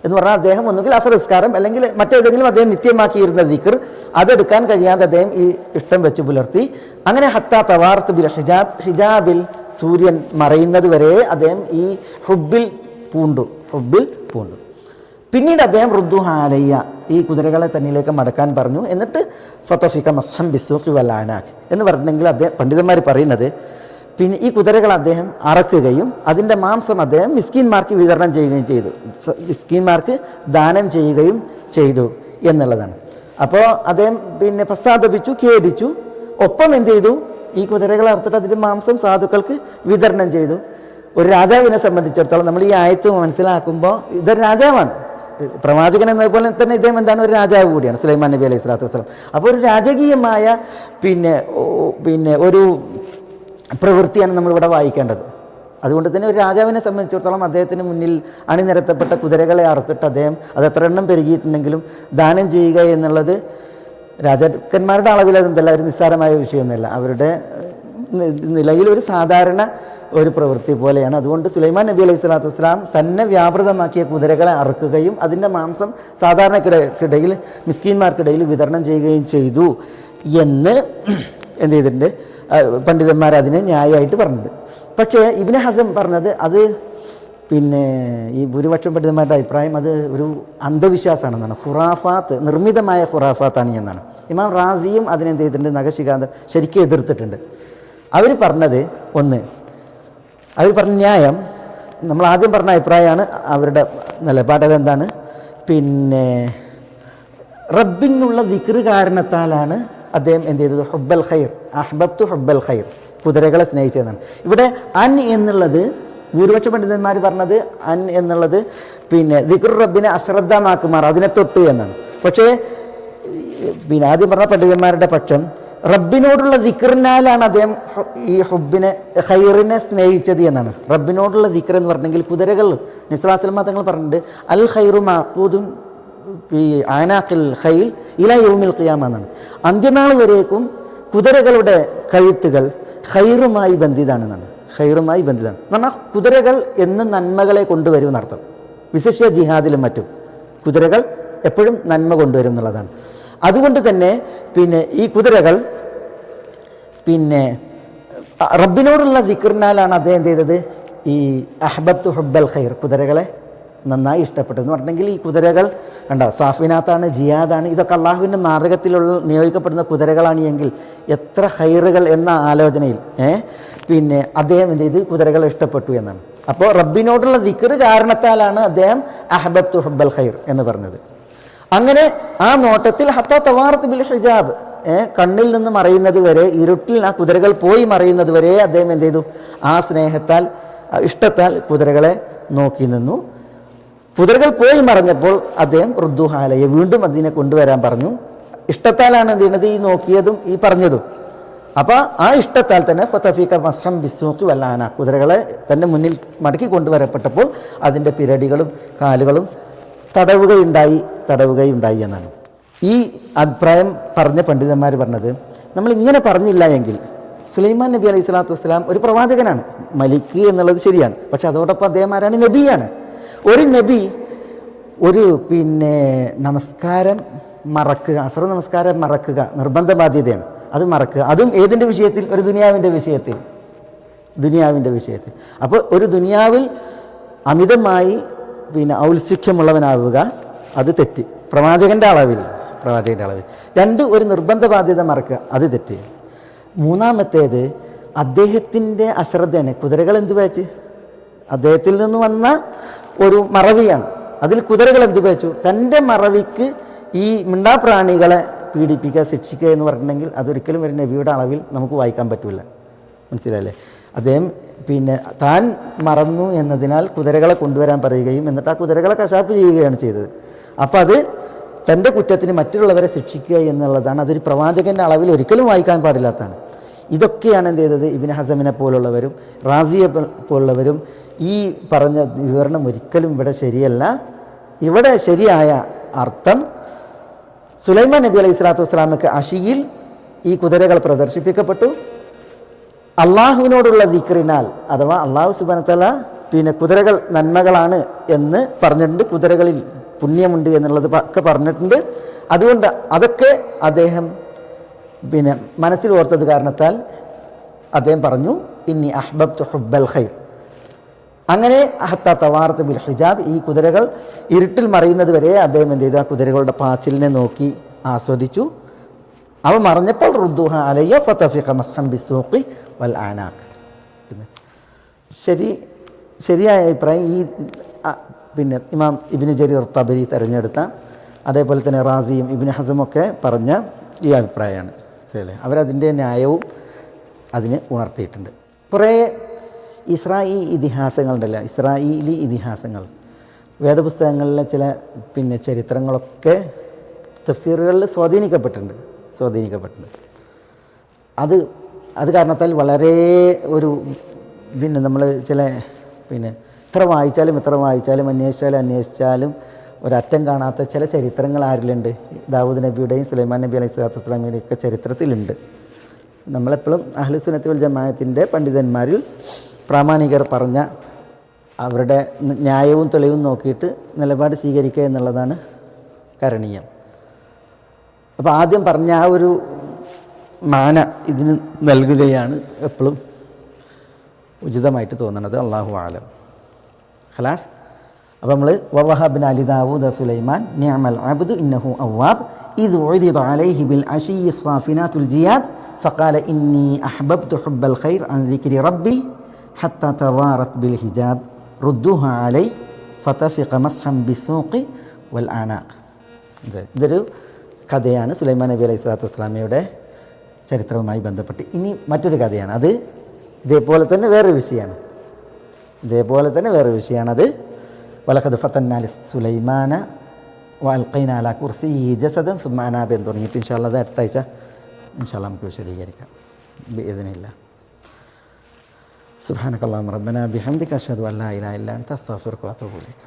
എന്ന് പറഞ്ഞാൽ അദ്ദേഹം ഒന്നുകിൽ അസ്ർ നിസ്കാരം അല്ലെങ്കിൽ മറ്റേതെങ്കിലും അദ്ദേഹം നിത്യമാക്കിയിരുന്ന ദിക്ർ അതെടുക്കാൻ കഴിയാതെ അദ്ദേഹം ഈ ഇഷ്ടം വെച്ച് പുലർത്തി. അങ്ങനെ ഹത്താ തവാർത്ത് ബിൽ ഹിജാബ്, ഹിജാബിൽ സൂര്യൻ മറയുന്നത് വരെ അദ്ദേഹം ഈ ഹുബിൽ പൂണ്ടു. പിന്നീട് അദ്ദേഹം റുദ്ദൂഹ അലയ്യ, ഈ കുതിരകളെ തന്നിലേക്ക് മടക്കാൻ പറഞ്ഞു. എന്നിട്ട് ഫതഫിക മസ്ഹൻ ബിസ്സൂഖി വൽ ആനാഖ് എന്ന് പറഞ്ഞിട്ടുണ്ടെങ്കിൽ അദ്ദേഹം പണ്ഡിതന്മാർ പറയുന്നത്, പിന്നെ ഈ കുതിരകൾ അദ്ദേഹം അറക്കുകയും അതിൻ്റെ മാംസം അദ്ദേഹം മിസ്കീന്മാർക്ക് വിതരണം ചെയ്യുകയും ചെയ്തു, മിസ്കീന്മാർക്ക് ദാനം ചെയ്യുകയും ചെയ്തു എന്നുള്ളതാണ്. അപ്പോൾ അദ്ദേഹം പിന്നെ പശ്ചാത്തപിച്ചു, ഖേദിച്ചു. ഒപ്പം എന്ത് ചെയ്തു? ഈ കുതിരകളെ അറുത്തിട്ട് അതിൻ്റെ മാംസം സാധുക്കൾക്ക് വിതരണം ചെയ്തു. ഒരു രാജാവിനെ സംബന്ധിച്ചിടത്തോളം നമ്മൾ ഈ ആയത്ത് മനസ്സിലാക്കുമ്പോൾ ഇതൊരു രാജാവാണ്, പ്രവാചകൻ എന്നതുപോലെ തന്നെ ഇദ്ദേഹം എന്താണ്? ഒരു രാജാവ് കൂടിയാണ്, സുലൈമാൻ നബി അലൈഹി സ്വലാത്തു വസ്സലാം. അപ്പോൾ ഒരു രാജകീയമായ പിന്നെ ഒരു പ്രവൃത്തിയാണ് നമ്മളിവിടെ വായിക്കേണ്ടത്. അതുകൊണ്ട് തന്നെ ഒരു രാജാവിനെ സംബന്ധിച്ചിടത്തോളം അദ്ദേഹത്തിന് മുന്നിൽ അണിനിരത്തപ്പെട്ട കുതിരകളെ അറുത്തിട്ട് അദ്ദേഹം അത് എത്ര എണ്ണം പെരുകിയിട്ടുണ്ടെങ്കിലും ദാനം ചെയ്യുക എന്നുള്ളത് രാജാക്കന്മാരുടെ അളവിൽ അതെന്തല്ല ഒരു നിസ്സാരമായ വിഷയമൊന്നുമല്ല, അവരുടെ നിലയിൽ ഒരു സാധാരണ ഒരു പ്രവൃത്തി പോലെയാണ്. അതുകൊണ്ട് സുലൈമാൻ നബി അലൈഹി സ്വലാത്തു വസ്സലാം തന്നെ വ്യാപൃതമാക്കിയ കുതിരകളെ അറുക്കുകയും അതിൻ്റെ മാംസം സാധാരണക്കിടയിൽ മിസ്കീന്മാർക്കിടയിൽ വിതരണം ചെയ്യുകയും ചെയ്തു എന്ന് എന്ത് ചെയ്തിട്ടുണ്ട്? പണ്ഡിതന്മാർ അതിനെ ന്യായമായിട്ട് പറഞ്ഞത്. പക്ഷേ ഇബ്നു ഹസം പറഞ്ഞത് അത് പിന്നെ ഈ ഭൂരിപക്ഷം പണ്ഡിതന്മാരുടെ അഭിപ്രായം അത് ഒരു അന്ധവിശ്വാസമാണെന്നാണ്, ഖുറാഫാത്ത്, നിർമ്മിതമായ ഖുറാഫാത്താണ് എന്നാണ്. ഇമാം റാസിയും അതിനെന്ത് ചെയ്തിട്ടുണ്ട്? നഖശികാന്തം ശരിക്കും എതിർത്തിട്ടുണ്ട്. അവർ പറഞ്ഞത് അവർ പറഞ്ഞ ന്യായം, നമ്മൾ ആദ്യം പറഞ്ഞ അഭിപ്രായമാണ് അവരുടെ നിലപാട്. അതെന്താണ്? പിന്നെ റബ്ബിനുള്ള ദിക്ർ കാരണത്താലാണ് അദ്ദേഹം എന്ത് ചെയ്തത്? ഹുബ്ബൽ ഖൈർ, അഹ്ബബ്തു ഹുബ്ബൽ ഖൈർ, കുതിരകളെ സ്നേഹിച്ചതെന്നാണ്. ഇവിടെ അൻ എന്നുള്ളത് ഭൂരിപക്ഷ പണ്ഡിതന്മാർ പറഞ്ഞത് അൻ എന്നുള്ളത് പിന്നെ ദിക്ർ റബ്ബിനെ അശ്രദ്ധമാക്കുമാർ, അതിനെ തൊട്ട് എന്നാണ്. പക്ഷേ പിന്നെ ആദ്യം പറഞ്ഞ പണ്ഡിതന്മാരുടെ പക്ഷം റബ്ബിനോടുള്ള ദിക്റിനാലാണ് അദ്ദേഹം ഈ ഹുബിനെ ഖൈറിനെ സ്നേഹിച്ചത് എന്നാണ്. റബ്ബിനോടുള്ള ദിക്ർ എന്ന് പറഞ്ഞെങ്കിൽ കുതിരകൾ നബി സ്വല്ലല്ലാഹു അലൈഹി വസല്ലം തങ്ങൾ പറഞ്ഞിട്ടുണ്ട്, അൽ ഖൈറു മഅഖൂദുൻ ഫീ ആനാഖിൽ ഖൈൽ ഇലാ യൗമിൽ ഖിയാമ എന്നാണ്. അന്ത്യനാൾ വരേക്കും കുതിരകളുടെ കഴുത്തുകൾ ഖൈറുമായി ബന്ധിതാണെന്നാണ്. ഖൈറുമായി ബന്ധിതാണ് എന്ന് പറഞ്ഞാൽ കുതിരകൾ എന്നും നന്മകളെ കൊണ്ടുവരുമെന്നർത്ഥം. വിശേഷ ജിഹാദിലും മറ്റും കുതിരകൾ എപ്പോഴും നന്മ കൊണ്ടുവരും എന്നുള്ളതാണ്. അതുകൊണ്ട് തന്നെ പിന്നെ ഈ കുതിരകൾ പിന്നെ റബ്ബിനോടുള്ള ദിക്റിനാലാണ് അദ്ദേഹം ചെയ്തത് ഈ അഹ്ബബ്തു ഹുബ്ബൽ ഖൈർ, കുതിരകളെ നന്നായി ഇഷ്ടപ്പെട്ടെന്ന് പറഞ്ഞെങ്കിൽ ഈ കുതിരകൾ കണ്ടോ, സാഫിനാത്താണ്, ജിയാദാണ്, ഇതൊക്കെ അള്ളാഹുവിൻ്റെ മാർഗത്തിലുള്ള നിയോഗിക്കപ്പെടുന്ന കുതിരകളാണ് എങ്കിൽ എത്ര ഹൈറുകൾ എന്ന ആലോചനയിൽ പിന്നെ അദ്ദേഹം എന്ത് ചെയ്ത് കുതിരകളെ ഇഷ്ടപ്പെട്ടു എന്നാണ്. അപ്പോൾ റബ്ബിനോടുള്ള ദിക്ർ കാരണത്താലാണ് അദ്ദേഹം അഹബബ്തു ഹുബ്ബൽ ഖൈർ എന്ന് പറഞ്ഞത്. അങ്ങനെ ആ നോട്ടത്തിൽ ഹത്താ തവാറത്ത് ബിൽ ഹിജാബ്, കണ്ണിൽ നിന്ന് മറയുന്നത് വരെ, ഇരുട്ടിൽ ആ കുതിരകൾ പോയി മറയുന്നത് വരെ അദ്ദേഹം എന്ത് ചെയ്തു, ആ സ്നേഹത്താൽ ഇഷ്ടത്താൽ കുതിരകളെ നോക്കി നിന്നു. കുതിരകൾ പോയി മറഞ്ഞപ്പോൾ അദ്ദേഹം റുദ്ദുഹാലയെ വീണ്ടും അതിനെ കൊണ്ടുവരാൻ പറഞ്ഞു. ഇഷ്ടത്താലാണ് എന്ത് ചെയ്യുന്നത്, ഈ നോക്കിയതും ഈ പറഞ്ഞതും. അപ്പോൾ ആ ഇഷ്ടത്താൽ തന്നെ ഫതഫീക മസ്ഹം ബിസ്സൂഖി വല്ലാന, കുതിരകളെ തൻ്റെ മുന്നിൽ മടക്കി കൊണ്ടുവരപ്പെട്ടപ്പോൾ അതിൻ്റെ പിരടികളും കാലുകളും തടവുകയുണ്ടായി എന്നാണ്. ഈ അഭിപ്രായം പറഞ്ഞ പണ്ഡിതന്മാർ പറഞ്ഞത്, നമ്മൾ ഇങ്ങനെ പറഞ്ഞില്ല എങ്കിൽ സുലൈമാൻ നബി അലൈഹി സ്വലാത്തു വസ്സലാം ഒരു പ്രവാചകനാണ്, മലിക്ക് എന്നുള്ളത് ശരിയാണ്, പക്ഷെ അതോടൊപ്പം അദ്ദേഹം ആരാണ്, നബിയാണ്. ഒരു നബി ഒരു നമസ്കാരം മറക്കുക, അസ്ർ നമസ്കാരം മറക്കുക നിർബന്ധ ബാധ്യതയാണ്. അത് മറക്കുക, അതും ഏതിൻ്റെ വിഷയത്തിൽ, ഒരു ദുനിയാവിൻ്റെ വിഷയത്തിൽ. അപ്പോൾ ഒരു ദുനിയാവിൽ അമിതമായി ഔത്സുഖ്യമുള്ളവനാവുക, അത് തെറ്റ്, പ്രവാചകൻ്റെ അളവിൽ. രണ്ട്, ഒരു നിർബന്ധ ബാധ്യത മറക്കുക, അത് തെറ്റ്. മൂന്നാമത്തേത് അദ്ദേഹത്തിൻ്റെ അശ്രദ്ധയാണ്. കുതിരകൾ എന്ത് വെച്ച്, അദ്ദേഹത്തിൽ നിന്ന് വന്ന ഒരു മറവിയാണ്, അതിൽ കുതിരകൾ എന്ത് വെച്ചു, തൻ്റെ മറവിക്ക് ഈ മിണ്ടാപ്രാണികളെ പീഡിപ്പിക്കുക, ശിക്ഷിക്കുക എന്ന് പറഞ്ഞിട്ടുണ്ടെങ്കിൽ അതൊരിക്കലും ഒരു നബിയുടെ അളവിൽ നമുക്ക് വായിക്കാൻ പറ്റില്ല. മനസ്സിലായില്ലേ? അദ്ദേഹം താൻ മറന്നു എന്നതിനാൽ കുതിരകളെ കൊണ്ടുവരാൻ പറയുകയും എന്നിട്ട് ആ കുതിരകളെ കശാപ്പ് ചെയ്യുകയാണ് ചെയ്തത്. അപ്പോൾ അത് തൻ്റെ കുറ്റത്തിന് മറ്റുള്ളവരെ ശിക്ഷിക്കുക എന്നുള്ളതാണ്. അതൊരു പ്രവാചകൻ്റെ അളവിൽ ഒരിക്കലും വായിക്കാൻ പാടില്ലാത്തതാണ്. ഇതൊക്കെയാണ് എന്ത് ചെയ്തത്, ഇബ്നു ഹസമിനെ പോലുള്ളവരും റാസിയെ പോലുള്ളവരും ഈ പറഞ്ഞ വിവരണം ഒരിക്കലും ഇവിടെ ശരിയല്ല. ഇവിടെ ശരിയായ അർത്ഥം, സുലൈമാൻ നബി അലൈഹി സ്വലാത്തു വസ്സലാമക്ക് അഷിയിൽ ഈ കുതിരകൾ പ്രദർശിപ്പിക്കപ്പെട്ടു. അള്ളാഹുവിനോടുള്ള ദിക്റിനാൽ, അഥവാ അള്ളാഹു സുബ്ഹാനഹു വ തആല കുതിരകൾ നന്മകളാണ് എന്ന് പറഞ്ഞിട്ടുണ്ട്, കുതിരകളിൽ പുണ്യമുണ്ട് എന്നുള്ളത് ഒക്കെ പറഞ്ഞിട്ടുണ്ട്. അതുകൊണ്ട് അതൊക്കെ അദ്ദേഹം മനസ്സിൽ ഓർത്തത് കാരണത്താൽ അദ്ദേഹം പറഞ്ഞു, ഇന്നി അഹ്ബബ്തു ഹുബ്ബൽ ഖൈർ. അങ്ങനെ ഹത്താ തവാറത്ത് ബിൽ ഹിജാബ്, ഈ കുതിരകൾ ഇരുട്ടിൽ മറയുന്നത് വരെ അദ്ദേഹം എന്ത് ചെയ്തു, ആ കുതിരകളുടെ പാച്ചിലിനെ നോക്കി ആസ്വദിച്ചു. അവ മറഞ്ഞപ്പോൾ റുദ്ദുഹ അലയ്യ ഫതഫിഖ മസ്ഹം ബിസ്സൂഖി വൽ ആനാഖ്. ശരിയായ അഭിപ്രായം ഈ ഇമാം ഇബ്നു ജരീർ തബരി തിരഞ്ഞെടുത്ത, അതേപോലെ തന്നെ റാസിയും ഇബ്നു ഹസമൊക്കെ പറഞ്ഞ ഈ അഭിപ്രായമാണ്. ശരി, അവരതിൻ്റെ ന്യായവും അതിന് ഉണർത്തിയിട്ടുണ്ട്. കുറേ ഇസ്രായേലി ഇതിഹാസങ്ങൾ വേദപുസ്തകങ്ങളിലെ ചില ചരിത്രങ്ങളൊക്കെ തഫ്സീറുകളിൽ സ്വാധീനിക്കപ്പെട്ടിട്ടുണ്ട്. അത് കാരണത്താൽ വളരെ ഒരു നമ്മൾ ചില എത്ര വായിച്ചാലും അന്വേഷിച്ചാലും ഒരറ്റം കാണാത്ത ചില ചരിത്രങ്ങൾ ആരിലുണ്ട്. ദാവൂദ് നബിയുടെയും സുലൈമാൻ നബി അലൈഹി സ്വലാത്തു വസ്സലാമിയുടെയും ഒക്കെ ചരിത്രത്തിലുണ്ട്. നമ്മളെപ്പോഴും അഹ്ലു സുന്നത്തി വൽ ജമാഅത്തിൻ്റെ പണ്ഡിതന്മാരിൽ പ്രാമാണികർ പറഞ്ഞ അവരുടെ ന്യായവും തെളിവും നോക്കിയിട്ട് നിലപാട് സ്വീകരിക്കുക എന്നുള്ളതാണ് കരണീയം. അപ്പോൾ ആദ്യം പറഞ്ഞ ആ ഒരു മാന ഇതിന് നൽകുകയാണ് എപ്പോഴും ഉചിതമായിട്ട് തോന്നുന്നത്. അല്ലാഹു ആലം. ഖലാസ്. അപ്പോൾ നമ്മൾ വവഹബ്നാ ലി ദാവൂദ സുലൈമാൻ നിഅമൽ അബ്ദു ഇന്നഹു അവ്വാബ് ഇദ് ഉരിദ അലൈഹി ബിൽ അശിയ്യി സ്സാഫിനാത്തുൽ ജിയാദ് ഫഖാല ഇന്നി അഹ്ബബ്തു ഹുബ്ബൽ ഖൈർ അൻ ദിക്രി റബ്ബി ഹത്താ തവാറത് ബിൽ ഹിജാബ് റുദ്ദുഹാ അലൈ ഫതഫിഖ മസ്ഹം ബിസ്സൂഖി വൽ ആനാഖ്. ഇതൊരു കഥയാണ് സുലൈമാൻ നബി അലൈഹി സ്വലാത്തു വസ്സലാമയുടെ ചരിത്രവുമായി ബന്ധപ്പെട്ട്. ഇനി മറ്റൊരു കഥയാണ്, അത് ഇതേപോലെ തന്നെ വേറൊരു വിഷയമാണ്. അത് വലഖദ് ഫതന്നാ സുലൈമാന വഅൽഖൈനാ അലാ കുർസിയ്യിഹി ജസദൻ സുമ്മ അനാബ എന്ന് തുടങ്ങിയിട്ട് ഇൻഷാ അല്ലാഹ് അത് അടുത്ത ആഴ്ച ഇൻഷാ അല്ലാഹ് നമുക്ക് വിശദീകരിക്കാം ബിഇദ്നില്ലാഹ്. സുബ്ഹാനക അല്ലാഹുമ്മ റബ്ബനാ ബിഹംദിക അഷ്ഹദു അൻ ലാ ഇലാഹ ഇല്ലാ അൻത അസ്തഗ്ഫിറുക വഅതൂബു ഇലൈക.